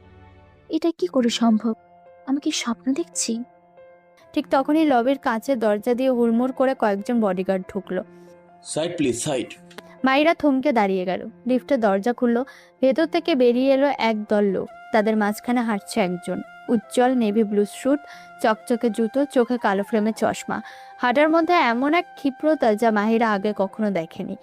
এটা কি করে সম্ভব? আমি কি স্বপ্ন দেখছি? ঠিক তখনই লবির কাঁচের দরজা দিয়ে হুড়মুড় করে কয়েকজন বডিগার্ড ঢুকলো। Side please, side. মাহিরা থমকে দাঁড়িয়ে গেল। লিফটের দরজা খুললো, ভেতর থেকে বেরিয়ে এলো এক দল লোক। তাদের মাঝখানে হাঁটছে একজন, উজ্জ্বল নেভি ব্লু স্যুট, চকচকে জুতো, চোখে কালো ফ্রেমের চশমা। হাঁটার মধ্যে এমন এক ক্ষিপ্রতা যা মাহিরা আগে কখনো দেখেনি।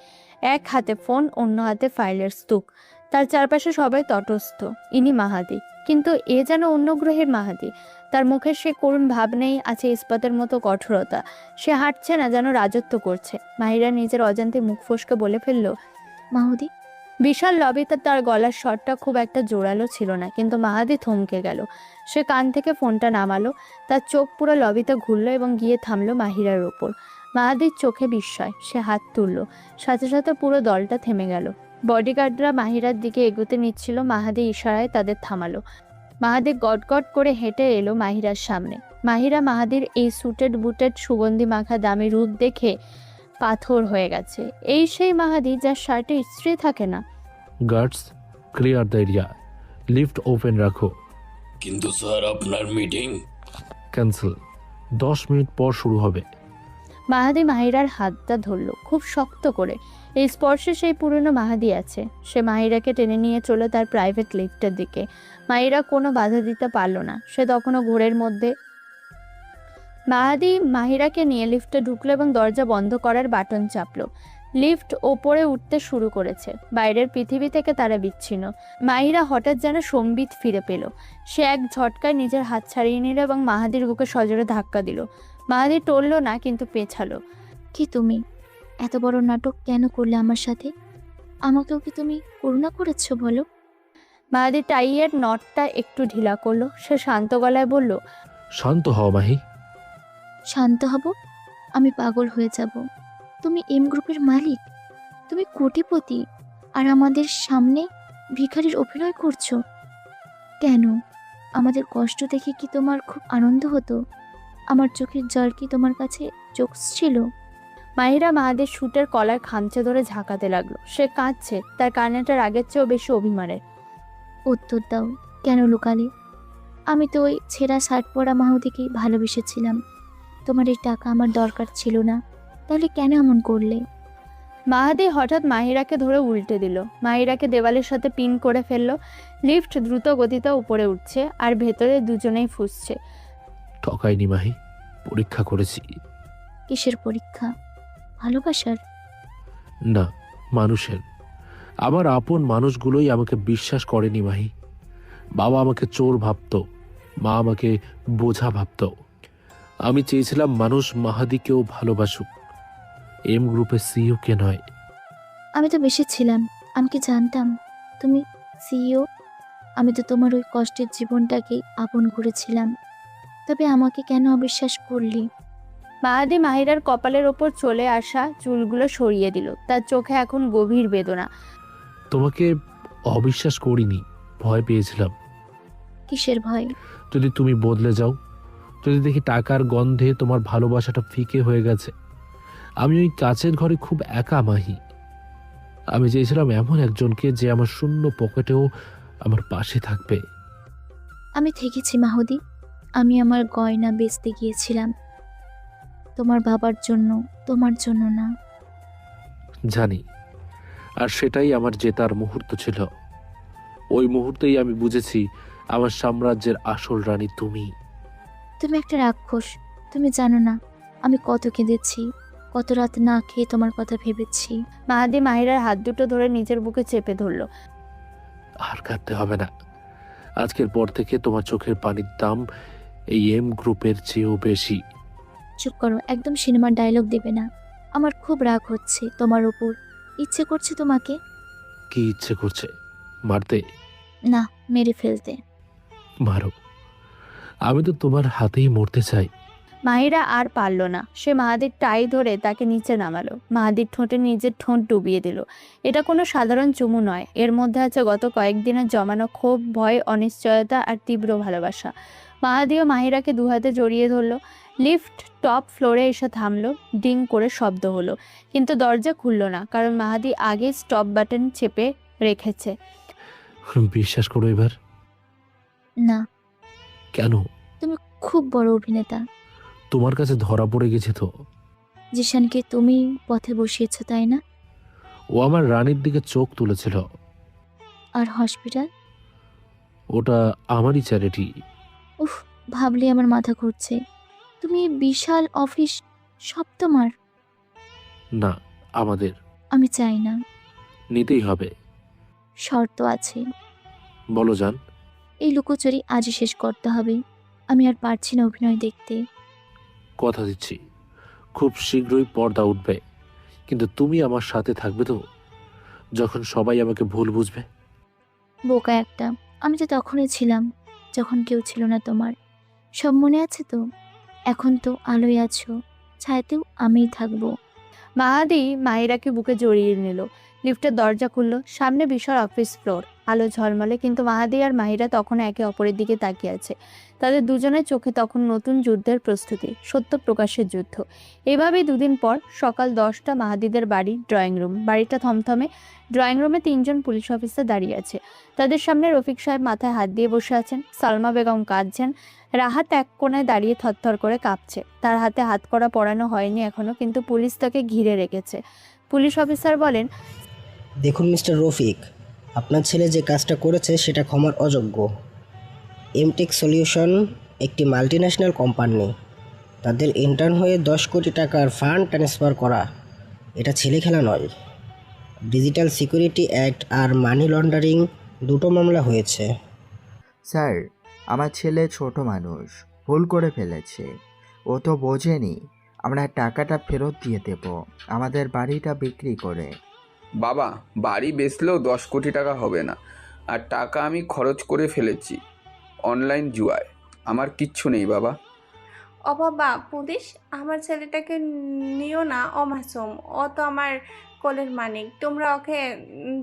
এক হাতে ফোন, অন্য হাতে ফাইলের স্তূপ। তার চারপাশে সবাই তটস্থ। ইনি মাহাদি, কিন্তু এ যেন অন্য গ্রহের মাহাদি। তার মুখে সে করুণ ভাব নেই, আছে ইস্পাতের মতো কঠোরতা। সে হাঁটছে না, যেন রাজত্ব করছে। মাহিরা নিজের অজান্তে মুখ ফসকে বলে ফেলল, মাহুদি। বিশাল লবিতে তার গলার স্বরটা খুব একটা জোরালো ছিল না, কিন্তু মাহাদি থমকে গেল। সে কান থেকে ফোনটা নামালো, তার চোখ পুরো লবিতে ঘুরলো এবং গিয়ে থামলো মাহিরার ওপর। মাহাদির চোখে বিস্ময়, সে হাত তুলল, সাথে সাথে পুরো দলটা থেমে গেল। বডিগার্ডরা মাহিরার দিকে এগোতে নিচ্ছিল, মাহাদি ইশারায় তাদের থামালো। মাহাদি গটগট করে হেঁটে এলো মাহিরার সামনে। মাহিরা মাহাদির এই সুটেড বুটেড সুগন্ধি মাখা দামি রূপ দেখে পাথর হয়ে গেছে। এই সেই মাহাদি যার শার্টে ইস্ত্রি থাকে না। Guards, clear the area, lift open রাখো। কিন্তু স্যার, আপনার মিটিং ক্যান্সেল, 10 মিনিট পর শুরু হবে। মাহাদি মাহিরার হাতটা ধরল খুব শক্ত করে। এই স্পর্শে সেই পুরনো মাহাদি আছে। সে মাহিরাকে টেনে নিয়ে চলে তার প্রাইভেট লিফটের দিকে। মাহিরা কোনো বাধা দিতে পারল না, সে তখনও ঘোরের মধ্যে। মাহাদি মাহিরাকে নিয়ে লিফটে ঢুকলো এবং দরজা বন্ধ করার বাটন চাপলো। লিফট ওপরে উঠতে শুরু করেছে। বাইরের পৃথিবী থেকে তারা বিচ্ছিন্ন। মাহিরা হঠাৎ যেন সম্বিত ফিরে পেল। সে এক ঝটকায় নিজের হাত ছাড়িয়ে নিল এবং মাহাদির বুকে সজোরে ধাক্কা দিল। মাহাদি টলল না, কিন্তু পেছালো। কি তুমি এত বড় নাটক কেন করলে আমার সাথে? আমাকেও কি তুমি করুণা করেছো বলো? মাহাদি টাইয়ের নটটা একটু ঢিলা করলো। সে শান্ত গলায় বলল, শান্ত হও মাহি। শান্ত হব? আমি পাগল হয়ে যাব। তুমি এম গ্রুপের মালিক, তুমি কোটিপতি, আর আমাদের সামনে ভিখারির অভিনয় করছো কেন? আমাদের কষ্ট দেখে কি তোমার খুব আনন্দ হতো? আমার চোখের জল কি তোমার কাছে জোকস ছিল? মাহিরা মাহাদির শুটের কলার খামচে ধরে ঝাঁকাতে লাগলো। সে কাঁদছে, তার কান্নাটার আগের চেয়েও বেশি অভিমানের। উত্তর দাও, কেন লুকালে? আমি তো ওই ছেঁড়া শার্ট পরা মাহুদিকেই ভালোবেসেছিলাম। তোমার এই টাকা আমার দরকার ছিল না, তাহলে কেন এমন করলে? মাহাদি হঠাৎ মাহিরাকে ধরে উল্টে দিল। মাহিরাকে দেওয়ালের সাথে পিন করে ফেললো। লিফট দ্রুত গতিতে উপরে উঠছে, আর ভেতরে দুজনেই ফুঁসছে। ঠকাইনি মাহি, পরীক্ষা করেছি। কিসের পরীক্ষা? ভালোবাসার? না, মানুষের। আমার আপন মানুষগুলোই আমাকে বিশ্বাস করেনি মাহি। বাবা আমাকে চোর ভাবতো, মা আমাকে বোঝা ভাবতো। আমি চেয়েছিলাম মানুষ মাহাদিকেও ভালোবাসুক, এম গ্রুপের সিইও কে নয়। আমি তো বেশি ছিলাম, আমি কি জানতাম তুমি সিইও? আমি তো তোমার ওই কষ্টের জীবনটাকেই আপন করেছিলাম। তবে আমাকে কেন অবিশ্বাস করলি? মাহাদি মাহিরার কপালের ওপর চলে আসা চুলগুলো সরিয়ে দিল। তার চোখে এখন গভীর বেদনা। তোমাকে অবিশ্বাস করিনি, ভয় পেয়েছিলাম। কিসের ভয়? যদি তুমি বদলে যাও, যদি দেখি টাকার গন্ধে তোমার ভালোবাসাটা ফিকে হয়ে গেছে। আমি ওই কাচের ঘরে খুব একা মাহি। আমি চেয়েছিলাম এমন একজনকে যে আমার শূন্য পকেটেও আমার পাশে থাকবে। আমি থেকেছি মাহুদি, আমি আমার গয়না বেচতে গিয়েছিলাম তোমার বাবার জন্য, তোমার জন্য না। জানি, আর সেটাই আমার জেতার মুহূর্ত ছিল। ওই মুহূর্তেই আমি বুঝেছি আমার সাম্রাজ্যের আসল রানী তুমি। তুমি একটা রাক্ষস। তুমি জানো না আমি কত কেঁদেছি, কত রাত না খেয়ে তোমার কথা ভেবেছি। মাহাদি মাহিরার হাত দুটো ধরে নিজের বুকে চেপে ধরলো। আর কাঁদতে হবে না। আজকের পর থেকে তোমার চোখের পানির দাম এই এম গ্রুপের চেয়েও বেশি। চুপ করো, একদম সিনেমার ডায়লগ দেবে না। আমার খুব রাগ হচ্ছে তোমার উপর। ইচ্ছে করছে তোমাকে। কি ইচ্ছে করছে? মারতে? না, মেরে ফেলতে। মারো, আমি তো তোমার হাতেই মরতে চাই। মাহিরা আর পারল না। সে মাহাদির টাই ধরে তাকে নিচে নামালো। মাহাদির ঠোঁটে নিজের ঠোঁট ডুবিয়ে দিল। এটা কোনো সাধারণ চুমু নয়, এর মধ্যে আছে গত কয়েকদিনের জমানো ক্ষোভ, ভয়, অনিশ্চয়তা আর তীব্র ভালোবাসা। মাহাদিও মাহিরাকে দুহাতে জড়িয়ে ধরলো। লিফট টপ ফ্লোরে এসে থামলো। ডিং করে শব্দ হলো, কিন্তু দরজা খুলল না, কারণ মাহাদি আগে স্টপ বাটন চেপে রেখেছে। বিশ্বাস করো এবার। না। কেন? তুমি খুব বড় অভিনেতা। তোমার কাছে ধরা পড়ে গেছে তো। জিশানকে তুমি পথে বসিয়েছ, তাই না? ও আমার রানীর দিকে চোখ তুলেছিল। আর হসপিটাল? ওটা আমারই চ্যারিটি। উফ, ভাবলে আমার মাথা ঘুরছে। তুমি বিশাল অফিস, সব তোমার। না, আমাদের। আমি চাই না। নিতেই হবে। শর্ত আছে। বলো জান। এই লুকোচুরি আজই শেষ করতে হবে। আমি আর পারছি না অভিনয় দেখতে। কথা দিচ্ছি, খুব শীঘ্রই পর্দা উঠবে, কিন্তু তুমি আমার সাথে থাকবে তো, যখন সবাই আমাকে ভুল বুঝবে? বোকা একটা, আমি তো তখনই ছিলাম যখন কেউ ছিল না তোমার। সব মনে আছে তো? এখন তো আলোয় আছো, ছায়াতেও আমিই থাকবো। মাহাদি মাহিরাকে বুকে জড়িয়ে নিল। লিফটের দরজা খুলল। সামনে বিশাল অফিস ফ্লোর, আলো ঝলমলে, কিন্তু মাহাদি আর মাহিরা তখন একে অপরের দিকে তাকিয়ে আছে। তাদের দুজনের চোখে তখন নতুন যুদ্ধের প্রস্তুতি, সত্য প্রকাশের যুদ্ধ। এভাবেই দুদিন পর সকাল 10টা, মাহাদিদের বাড়ির ড্রয়িং রুম। বাড়িটা থমথমে। ড্রয়িং রুমে 3জন পুলিশ অফিসার দাঁড়িয়ে আছে। তাদের সামনে রফিক সাহেব মাথায় হাত দিয়ে বসে আছেন। সালমা বেগম কাঁদছেন। রাহাত এক কোণায় দাঁড়িয়ে থরথর করে কাঁপছে। তার হাতে হাতকড়া পরানো হয়নি এখনো, কিন্তু পুলিশ তাকে ঘিরে রেখেছে। পুলিশ অফিসার বলেন, দেখুন মিস্টার রফিক, আপনার ছেলে যে কাজটা করেছে সেটা ক্ষমার অযোগ্য। এমটেক সলিউশন একটি মাল্টিন্যাশনাল কোম্পানি। তাদের ইন্টার্ন হয়ে 10 কোটি টাকার ফান্ড ট্রান্সফার করা এটা ছেলে খেলা নয়। ডিজিটাল সিকিউরিটি অ্যাক্ট আর মানি লন্ডারিং দুটো মামলা হয়েছে। স্যার, আমার ছেলে ছোট মানুষ, ভুল করে ফেলেছে। ও তো বোঝেনি। আমরা টাকাটা ফেরত দিয়ে দেব আমাদের বাড়িটা বিক্রি করে। বাবা, বাড়ি বেচলেও 10 কোটি টাকা হবে না, আর টাকা আমি খরচ করে ফেলেছি অনলাইন জুয়ায়। আমার কিচ্ছু নেই বাবা। ও বাবা, পুলিশ আমার ছেলেটাকে নিও না, অমাসুম। ও তো আমার কোলের মানিক। তোমরা ওকে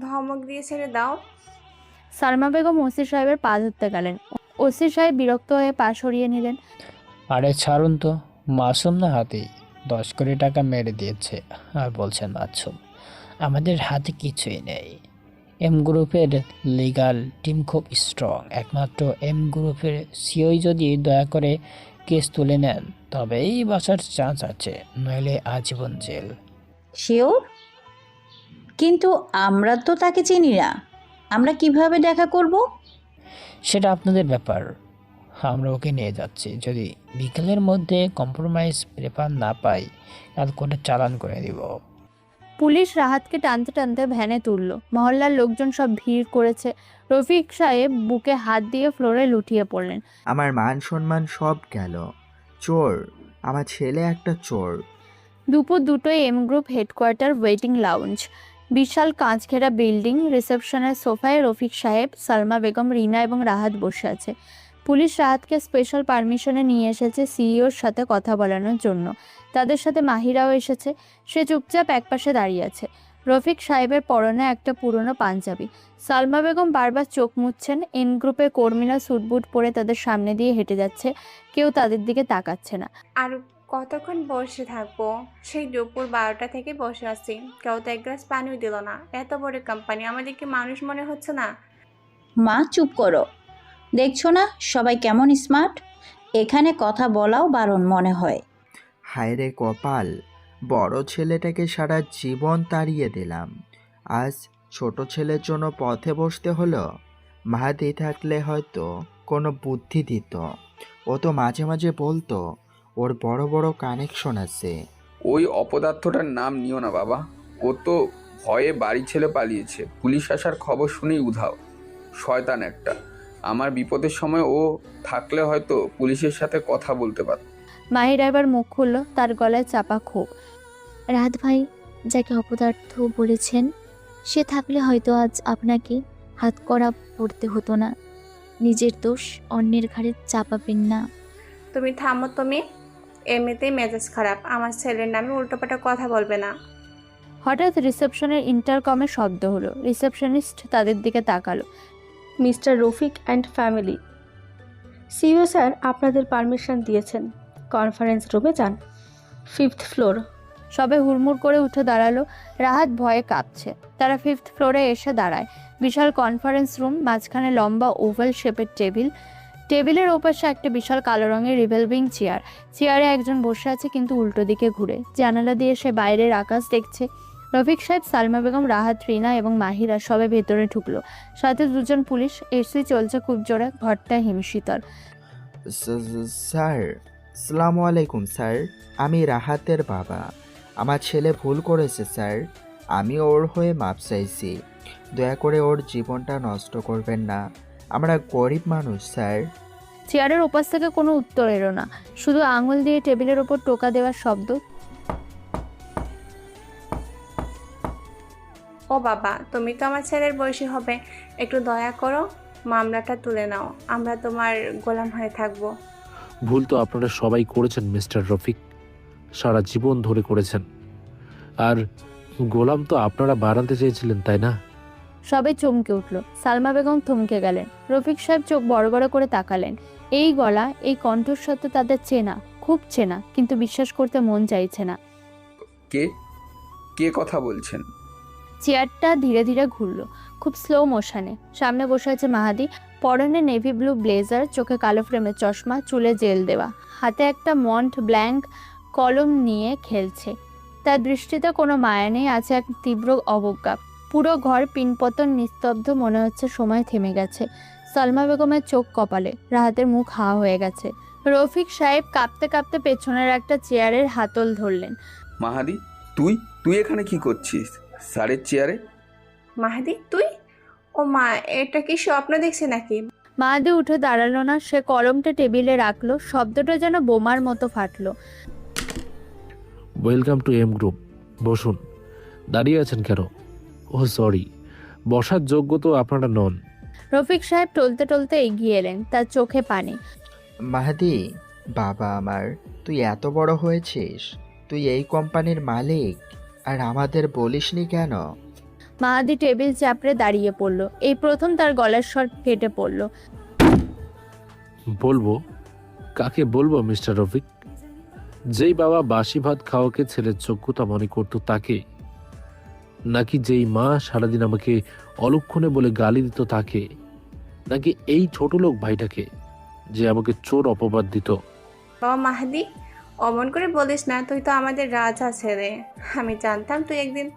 ধমক দিয়ে ছেড়ে দাও। সালমা বেগম ওসি সাহেবের পা ধরতে গেলেন। ওসি সাহেব বিরক্ত হয়ে পা সরিয়ে নিলেন। আরে ছাড়ুন তো, মাসুম না হাতি 10 কোটি টাকা মেরে দিয়েছে আর বলছেন মাসুম। আমাদের হাতে কিছুই নেই। এম গ্রুপের লিগ্যাল টিম খুব স্ট্রং। একমাত্র এম গ্রুপের সিওই যদি দয়া করে কেস তুলে নেন তবেই বাঁচার চান্স আছে, নইলে আজীবন জেল। শিওর? কিন্তু আমরা তো তাকে চিনি না, আমরা কিভাবে দেখা করব? সেটা আপনাদের ব্যাপার। আমরা ওকে নিয়ে যাচ্ছি। যদি বিকেলের মধ্যে কম্প্রোমাইজ পেপার না পাই, কাল কোর্টে চালান করে দিব। পুলিশ রাহাতকে টানতে টানতে ভ্যানে তুলল। মহল্লার লোকজন সব ভিড় করেছে। রফিক সাহেব বুকে হাত দিয়ে ফ্লোরে লুটিয়ে পড়লেন। আমার মান সম্মান সব গেল। চোর, আমার ছেলে একটা চোর। দুপুর 2টোয় M group headquarters waiting lounge. বিশাল কাঁচ ঘেরা বিল্ডিং। রিসেপশনের সোফায় রফিক সাহেব, সালমা বেগম, রিনা এবং রাহাত বসে আছে। পুলিশ রাহাতকে স্পেশাল পারমিশনে নিয়ে এসেছে সিইওর সাথে কথা বলানোর জন্য। তাদের সাথে মাহিরাও এসেছে। সে চুপচাপ একপাশে দাঁড়িয়ে আছে। রফিক সাহেবের পরনে একটা পুরনো পাঞ্জাবি। সালমা বেগম বারবার চোখ মুছছেন। এন গ্রুপের কর্মীরা স্যুটবুট পরে তাদের সামনে দিয়ে হেঁটে যাচ্ছে। কেউ তাদের দিকে তাকাচ্ছে না। আর কতক্ষণ বসে থাকবো? সেই দুপুর 12টা থেকে বসে আছি, কেউ তো এক গ্লাস পানিও দিল না। এত বড় কোম্পানি, আমাদেরকে মানুষ মনে হচ্ছে না? মা চুপ করো, দেখছো না সবাই কেমন স্মার্ট? এখানে কথা বলাও বারণ মনে হয়। হায় রে কপাল, বড় ছেলেটাকে সারা জীবন তাড়িয়ে দিলাম, আজ ছোট ছেলের জন্য পথে বসতে হলো। মাহাদি থাকলে হয়তো কোনো বুদ্ধি দিত। ও তো মাঝে মাঝে বলতো ওর বড় বড় কানেকশন আছে। ওই অপদার্থটার নাম নিও না বাবা। ও তো ভয়ে বাড়ি ছেড়ে পালিয়েছে। পুলিশ আসার খবর শুনেই উধাও। শয়তান একটা। আমার বিপদের সময় ও থাকলে হয়তো পুলিশের সাথে কথা বলতে পারত। মাহিরা এবার মুখ খুলল। তার গলায় চাপা ক্ষোভ। রাহাত ভাই যাকে অপদার্থ বলেছেন, সে থাকলে হয়তো আজ আপনাকে হাতকড়া পড়তে হতো না। নিজের দোষ অন্যের ঘাড়ে চাপাবেন না। তুমি থামো। তুমি এমনিতেই মেজাজ খারাপ। আমার ছেলের নামে উল্টোপাল্টা কথা বলবে না। হঠাৎ রিসেপশনের ইন্টারকমে শব্দ হলো। রিসেপশনিস্ট তাদের দিকে তাকালো। Mister Rafiq and family, CEO sir আপনাদের পারমিশন দিয়েছেন, কনফারেন্স রুমে যান, 5th ফ্লোর। সবে হুড়মুড় করে উঠে দাঁড়ালো। রাহাত ভয়ে কাঁপছে। তারা 5th ফ্লোরে এসে দাঁড়ায়। বিশাল কনফারেন্স রুম, মাঝখানে লম্বা ওভাল শেপের টেবিল। টেবিলের ওপাশে একটা বিশাল কালো রঙের রিভলভিং চেয়ার। চেয়ারে একজন বসে আছে কিন্তু উল্টো দিকে ঘুরে। জানালা দিয়ে সে বাইরের আকাশ দেখছে। রফিক সাহেব, সালমা বেগম, রাহাত, রিনা এবং মাহিরা সবে ভেতরে ঢুকলো। সাথে দুজন পুলিশ। এসি চলছে খুব জোরে। ঘরটা হিমশীতল। স্যার, আসসালামু আলাইকুম স্যার। আমি রাহাতের বাবা। আমার ছেলে ভুল করেছে স্যার। আমি ওর হয়ে মাপ চাইছি। দয়া করে ওর জীবনটা নষ্ট করবেন না। আমরা গরিব মানুষ স্যার। চেয়ারের ওপাশ থেকে কোনো উত্তর এলো না, শুধু আঙুল দিয়ে টেবিলের ওপর টোকা দেওয়ার শব্দ। ও বাবা, তুমি তো আমার ছেলের বয়সী হবে, একটু দয়া করো, মামলাটা তুলে নাও। আমরা তোমার গোলাম হয়ে থাকবো। ভুল তো আপনারা সবাই করেছেন মিস্টার রফিক, সারা জীবন ধরে করেছেন। আর গোলাম তো আপনারা বাড়াতে চেয়েছিলেন, তাই না? সবাই চমকে উঠল। সালমা বেগম থমকে গেলেন। রফিক সাহেব চোখ বড় বড় করে তাকালেন। এই গলা, এই কণ্ঠস্বর তো তাদের চেনা, খুব চেনা, কিন্তু বিশ্বাস করতে মন চাইছে না। কে কে কথা বলছেন? চেয়ারটা ধীরে ধীরে ঘুরলো, খুব স্লো মোশনে। সামনে বসে আছে মাহাদি, পরনে নেভি ব্লু ব্লেজার, চোখে কালো ফ্রেমের চশমা, চুলে জেল দেওয়া, হাতে একটা মন্ট ব্ল্যাঙ্ক কলম নিয়ে খেলছে। তার দৃষ্টিতে কোনো মায়া নেই, আছে এক তীব্র অবজ্ঞা। পুরো ঘর পিনপতন, নিস্তব্ধ, মনে হচ্ছে সময় থেমে গেছে। সালমা বেগমের চোখ কপালে, রাহাতের মুখ হাঁ হয়ে গেছে। রফিক সাহেব কাঁপতে কাঁপতে পেছনের একটা চেয়ারের হাতল ধরলেন। মাহাদি, তুই তুই এখানে কি করছিস স্যারের চেয়ারে? মাহাদি তুই? ও মা, এটা কি স্বপ্ন দেখছে নাকি? মাহাদি উঠে দাঁড়ালো না, সে কলমটা টেবিলে রাখলো, শব্দটা যেন বোমার মতো ফাটলো। Welcome to M group. বসুন। দাঁড়িয়ে আছেন কেন? ও সরি, বসার যোগ্য তো আপনারা নন। রফিক সাহেব টলতে টলতে এগিয়ে এলেন, তার চোখে পানি। মাহাদি, বাবা আমার, তুই এত বড় হয়েছিস, তুই এই কোম্পানির মালিক, আর আমাদের বলিসনি কেন? মাহাদি টেবিল চাপড়ে দাঁড়িয়ে পড়লো। এই প্রথম তার গলার স্বর কেটে পড়লো। বলবো? কাকে বলবো মিস্টার রফিক? যেই বাবা বাসি ভাত খাওয়াকে ছেলের যোগ্যতা মনে করতো তাকে, নাকি যেই মা সারাদিন আমাকে অলক্ষণে বলে গালি দিত তাকে, নাকি এই ছোট লোক ভাইটাকে যে আমাকে চোর অপবাদ দিত? বাবা মাহাদি, অমন করে বলিস না, তুই তো আমাদের রাজা ছেলে। আমি জানতাম তুই একদিন।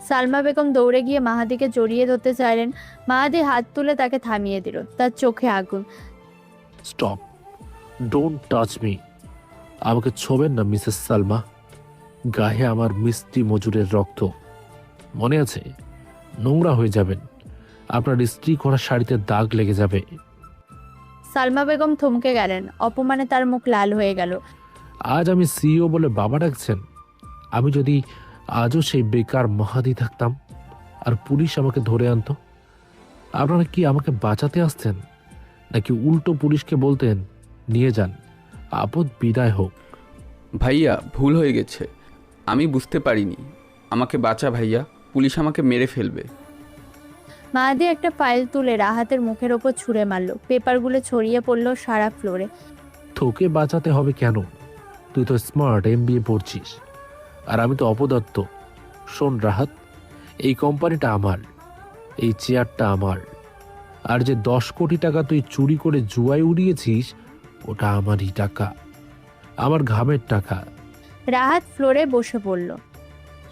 সালমা বেগম দৌড়ে গিয়ে মাহাদিকে জড়িয়ে ধরতে চাইলেন। মাহাদি হাত তুলে তাকে থামিয়ে দিল, তার চোখে আগুন। Stop, don't touch me. আমাকে ছোবেন না মিসেস সালমা। গায়ে আমার মিষ্টি মজুরের রক্ত, মনে আছে? নোংরা হয়ে যাবেন, আপনার ইস্ত্রি করা শাড়িতে দাগ লেগে যাবে। সালমা বেগম থমকে গেলেন, অপমানে তার মুখ লাল হয়ে গেল। আজ আমি সিইও বলে বাবা ডাকছেন? আমি যদি আজও সেই বেকার মাহাদি থাকতাম আর পুলিশ আমাকে ধরে আনতো, আপনারা কি আমাকে বাঁচাতে আসতেন, নাকি উল্টো পুলিশকে বলতেন নিয়ে যান, আপদ বিদায় হোক? ভাইয়া, ভুল হয়ে গেছে, আমি বুঝতে পারিনি। আমাকে বাঁচা ভাইয়া, পুলিশ আমাকে মেরে ফেলবে। মাহাদি একটা ফাইল তুলে রাহাতের মুখের ওপর ছুঁড়ে মারলো। পেপারগুলো ছড়িয়ে পড়লো সারা ফ্লোরে। তোকে বাঁচাতে হবে কেন? তুই তো স্মার্ট, MBA পড়ছিস, আর আমি তো অপদার্থ। শোন রাহাত, এই কোম্পানিটা আমার, এই চেয়ারটা আমার, আর যে 10 কোটি টাকা তুই চুরি করে জুয়ায় উড়িয়েছিস ওটা আমারই টাকা, আমার ঘামের টাকা। রাহাত ফ্লোরে বসে পড়ল।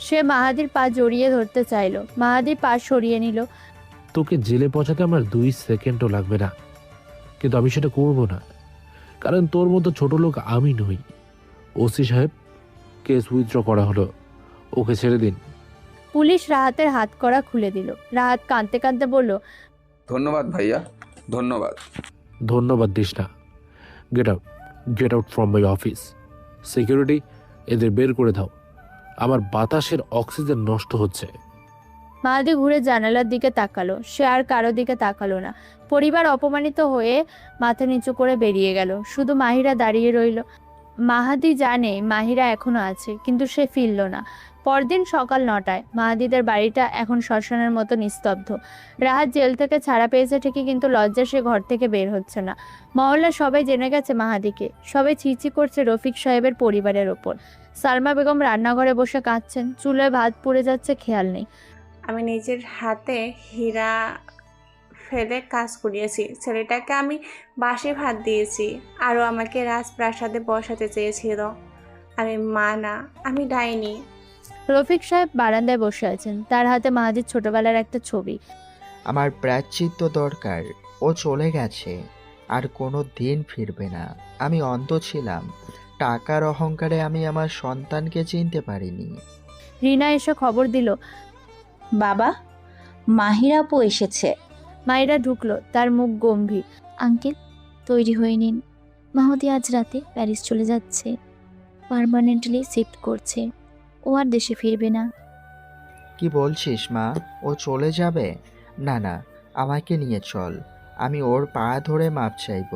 সে মাহাদির পা জড়িয়ে ধরতে চাইল। মাহাদি পা সরিয়ে নিল। তোকে জেলে পৌঁছাতে আমার 2 সেকেন্ডও লাগবে না, কিন্তু আমি সেটা করব না, কারণ তোর মতো ছোট লোক আমি নই। ওসি সাহেব, কেস উইথড্র করা হলো, ওকে ছেড়ে দিন। পুলিশ রাহাতের হাত করা খুলে দিল। রাহাত কাঁদতে কাঁদতে বলল, ধন্যবাদ ভাইয়া, ধন্যবাদ। ধন্যবাদ দিস না। Get out from my office. Security, এদের বের করে দাও, আমার বাতাসের অক্সিজেন নষ্ট হচ্ছে। মাহাদি ঘুরে জানালার দিকে তাকালো। সে আর কারো দিকে তাকালো না। পরিবার অপমানিত হয়ে মাথা নিচু করে বেরিয়ে গেল। শুধু মাহিরা দাঁড়িয়ে রইল। মাহাদি জানে মাহিরা এখনো আছে, কিন্তু সে ফিরল না। পরদিন সকাল 9টায় মাহাদিদের বাড়িটা এখন শ্মশানের মতো নিস্তব্ধ। রাহাত জেল থেকে ছাড়া পেয়েছে ঠিকই, কিন্তু লজ্জা সে ঘর থেকে বের হচ্ছে না। মহল্লা সবাই জেনে গেছে মাহাদিকে। সবাই ছিছি করছে রফিক সাহেবের পরিবারের ওপর। সালমা বেগম রান্নাঘরে বসে কাঁদছেন, চুলায় ভাত পুড়ে যাচ্ছে, খেয়াল নেই। আমি নিজের হাতে হীরা ফেলে কাজ করিয়েছি, ছেলেটাকে আমি বাসি ভাত দিয়েছি, আরও আমাকে রাজপ্রাসাদে বসাতে চেয়েছিল। আমি মা না, আমি ডাইনি। রফিক সাহেব বারান্দায় বসে আছেন, তার হাতে মাহাদির ছোটবেলার একটা ছবি। আমার প্রায়শ্চিত্ত দরকার, ও চলে গেছে, আর কোনো দিন ফিরবে না। আমি অন্ধ ছিলাম, টাকার অহংকারে আমি আমার সন্তানকে চিনতে পারিনি। রিনা এসে খবর দিল, বাবা, মাহিরা আপু এসেছে। মায়েরা ঢুকলো, তার মুখ গম্ভীর। আঙ্কেল, তৈরি হয়ে নিন। মাহদি আজ রাতে প্যারিস চলে যাচ্ছে, পার্মানেন্টলি শিফট করছে। ও আর দেশে ফিরবে না। কি বলছিস মা? ও চলে যাবে? না না, আমাকে নিয়ে চল, আমি ওর পা ধরে মাপ চাইব।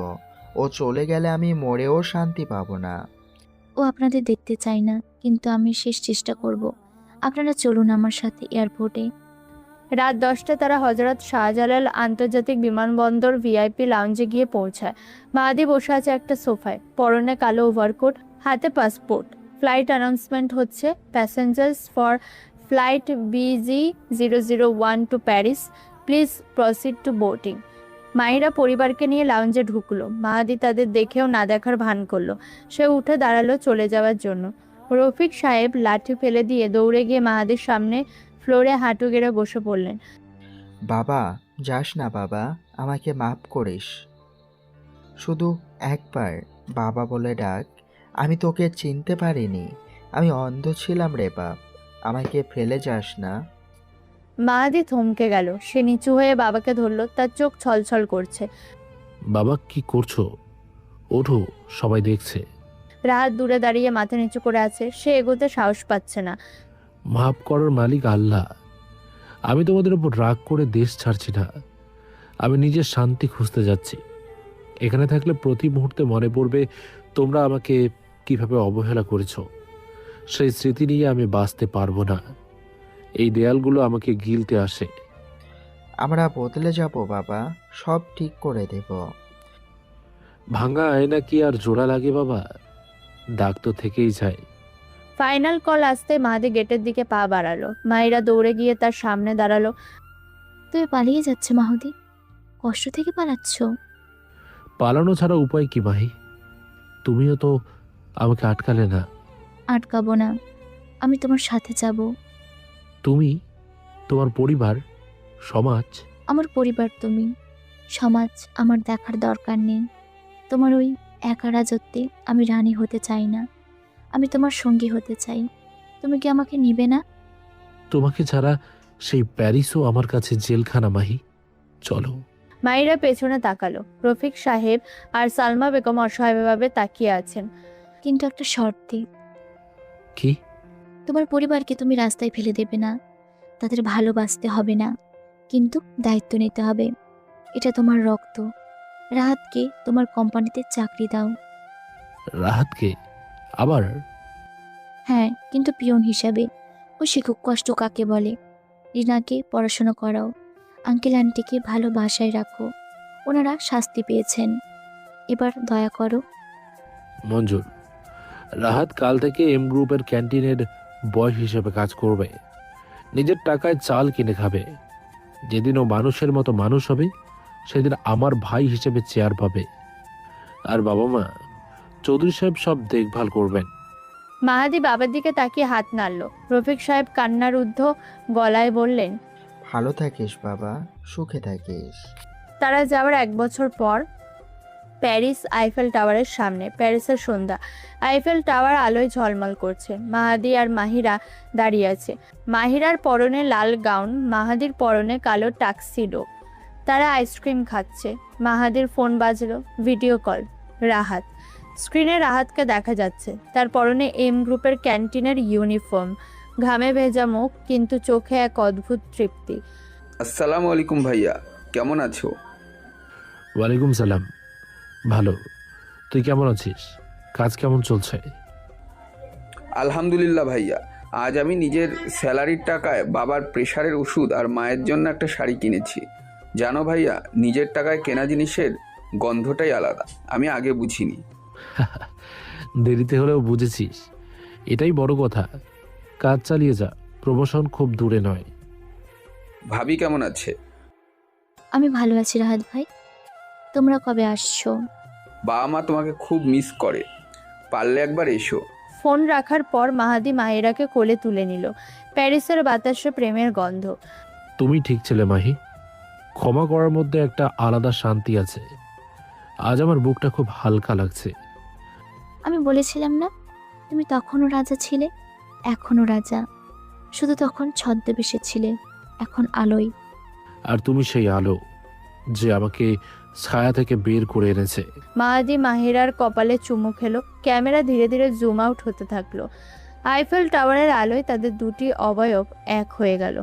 ও চলে গেলে আমি মরেও শান্তি পাবো না। ও আপনাদের দেখতে চায় না, কিন্তু আমি শেষ চেষ্টা করব। আপনারা চলুন আমার সাথে এয়ারপোর্টে। রাত 10টায় তারা হজরত শাহজালাল আন্তর্জাতিক বিমানবন্দর VIP লাউঞ্জে গিয়ে পৌঁছায়। মাহাদি বসে আছে একটা সোফায়, পরনে কালো ওভারকোট, হাতে পাসপোর্ট। ফ্লাইট অ্যানাউন্সমেন্ট হচ্ছে, passengers for flight BG001 to Paris, please proceed to boarding. Mahira পরিবারকে নিয়ে লাউঞ্জে ঢুকলো। মাহাদি তাদের দেখেও না দেখার ভান করলো। সে উঠে দাঁড়ালো চলে যাওয়ার জন্য। রফিক সাহেব লাঠি ফেলে দিয়ে দৌড়ে গিয়ে মাহাদির সামনে ফ্লোরে হাঁটু গেড়ে বসে পড়লেন। বাবা, যাস না বাবা, আমাকে মাফ করিস, শুধু একবার বাবা বলে ডাক। আমি তোকে চিনতে পারিনি, আমি অন্ধ ছিলাম রে বাপ, আমাকে ফেলে যাস না। মাহাদি থমকে গেল। সে নিচু হয়ে বাবাকে ধরল। তার চোখ ছলছল করছে। বাবা কি করছো? ওঠো, সবাই দেখছে। রাহাত দূরে দাঁড়িয়ে মাথা নিচু করে আছে। সে এগোতে সাহস পাচ্ছে না। মাফ করার মালিক আল্লাহ। আমি তোমাদের উপর রাগ করে দেশ ছাড়ছি না। আমি নিজের শান্তি খুঁজতে যাচ্ছি। এখানে থাকলে প্রতি মুহূর্তে মনে পড়বে তোমরা আমাকে কিভাবে অবহেলা করেছো। সেই স্মৃতি নিয়ে আমি বাঁচতে পারবো না। এই দেয়ালগুলো আমাকে গিলতে আসে। আমরা বদলে যাব বাবা, সব ঠিক করে দেব। ভাঙা আয়না কি আর জোড়া লাগে বাবা? দাগ তো থেকেই যায়। ফাইনাল কল আসতে মাহাদি গেটের দিকে পা বাড়ালো। মাহিরা দৌড়ে গিয়ে তার সামনে দাঁড়ালো। তুমি পালিয়ে যাচ্ছ মাহুদি? কষ্ট থেকে পালাচ্ছ? পালানো ছাড়া উপায় কি মাহি? তুমিও তো আমাকে আটকালে না। আটকাবো না, আমি তোমার সাথে যাব। তুমি, তোমার পরিবার, সমাজ। আমার পরিবার তুমি, সমাজ আমার দেখার দরকার নেই। তোমার ওই একা রাজত্বে আমি রানী হতে চাই না, আমি তোমার সঙ্গী হতে চাই। তুমি কি আমাকে নিবে না? তোমাকে ছাড়া সেই প্যারিসও আমার কাছে জেলখানা মাহি। চলো। মাহিরা পেছনে তাকালো। রফিক সাহেব আর সালমা বেগম অসহায়ভাবে তাকিয়ে আছেন। কিন্তু একটা শর্তে। কি? তোমার পরিবারকে তুমি রাস্তায় ফেলে দেবে না, তাদের ভালোবাসতে হবে না, কিন্তু দায়িত্ব নিতে হবে। এটা তোমার রক্ত। রাহাতকে তোমার কোম্পানিতে চাকরি দাও। রাহাতকে আবার? হ্যাঁ, কিন্তু পিয়ন হিসাবে। ও শিক্ষক কষ্ট কাকে বলে। রিনাকে পড়াশোনা করাও। আঙ্কেল আন্টিকে ভালো বাসায় রাখো। ওনারা শাস্তি পেয়েছেন, এবার দয়া করো। মঞ্জুর। রাহাত কাল থেকে এম গ্রুপের ক্যান্টিনের বয় হিসেবে কাজ করবে। নিজের টাকায় চাল কিনে খাবে। যেদিন ও মানুষের মতো মানুষ হবে সেদিন আমার ভাই হিসেবে চেয়ার পাবে। আর বাবা মা, চৌধুরী সাহেব সব দেখভাল করবেন। মাহাদি বাবার দিকে তাকিয়ে হাত নাড়ল। রফিক সাহেব কান্নার ঊর্ধ্ব গলায় বললেন, ভালো থাকিস বাবা, সুখে থাকিস। তারা যাওয়ার 1 বছর পর প্যারিস আইফেল টাওয়ারের সামনে। প্যারিসের সন্ধ্যা। আইফেল টাওয়ার আলোয় ঝলমল করছে। মাহাদি আর মাহিরা দাঁড়িয়ে আছে। মাহিরার পরনে লাল গাউন, মাহাদির পরনে কালো টাক্সিডো। তারা আইসক্রিম খাচ্ছে। মাহাদির ফোন বাজলো। Video call. রাহাত। স্ক্রিনে রাহাতকে দেখা যাচ্ছে। তার পরনে এম গ্রুপের ক্যান্টিনের ইউনিফর্ম। ঘামে ভেজা মুখ, কিন্তু চোখে এক অদ্ভুত তৃপ্তি। আসসালামু আলাইকুম ভাইয়া, কেমন আছো? ওয়ালাইকুম সালাম। ভালো। তুই কেমন আছিস? কাজ কেমন চলছে? আলহামদুলিল্লাহ ভাইয়া। আজ আমি নিজের স্যালারির টাকায় বাবার প্রেশারের ওষুধ আর মায়ের জন্য একটা শাড়ি কিনেছি। জানো ভাইয়া, নিজের টাকায় কেনা জিনিসের গন্ধটাই আলাদা। আমি আগে বুঝিনি। দেরিতে হলেও বুঝেছিস, এটাই বড় কথা। কাজ চালিয়ে যা, প্রমোশন খুব দূরে নয়। ভাবি কেমন আছে? আমি ভালো আছি রাহাত ভাই। তোমরা কবে আসছো? বাবা মা তোমাকে খুব মিস করে, পারলে একবার এসো। ফোন রাখার পর মাহাদি মাহিরাকে কোলে তুলে নিল। প্যারিসের বাতাসে প্রেমের গন্ধ। তুমি ঠিক ছিলে মাহি। ক্ষমা করার মধ্যে একটা আলাদা শান্তি আছে। আজ আমার বুকটা খুব হালকা লাগছে। আমি বলেছিলাম না, তুমি তখনও রাজা ছিলে, এখনও রাজা। শুধু তখন ছদ্মবেশে ছিলে, এখন আলোয়। আর তুমি সেই আলো যে আমাকে ছায়া থেকে বের করে এনেছে। মাহাদি মাহিরার কপালে চুমু খেলো। ক্যামেরা ধীরে ধীরে জুম আউট হতে থাকলো। আইফেল টাওয়ারের আলোয় তাদের দুটি অবয়ব এক হয়ে গেল।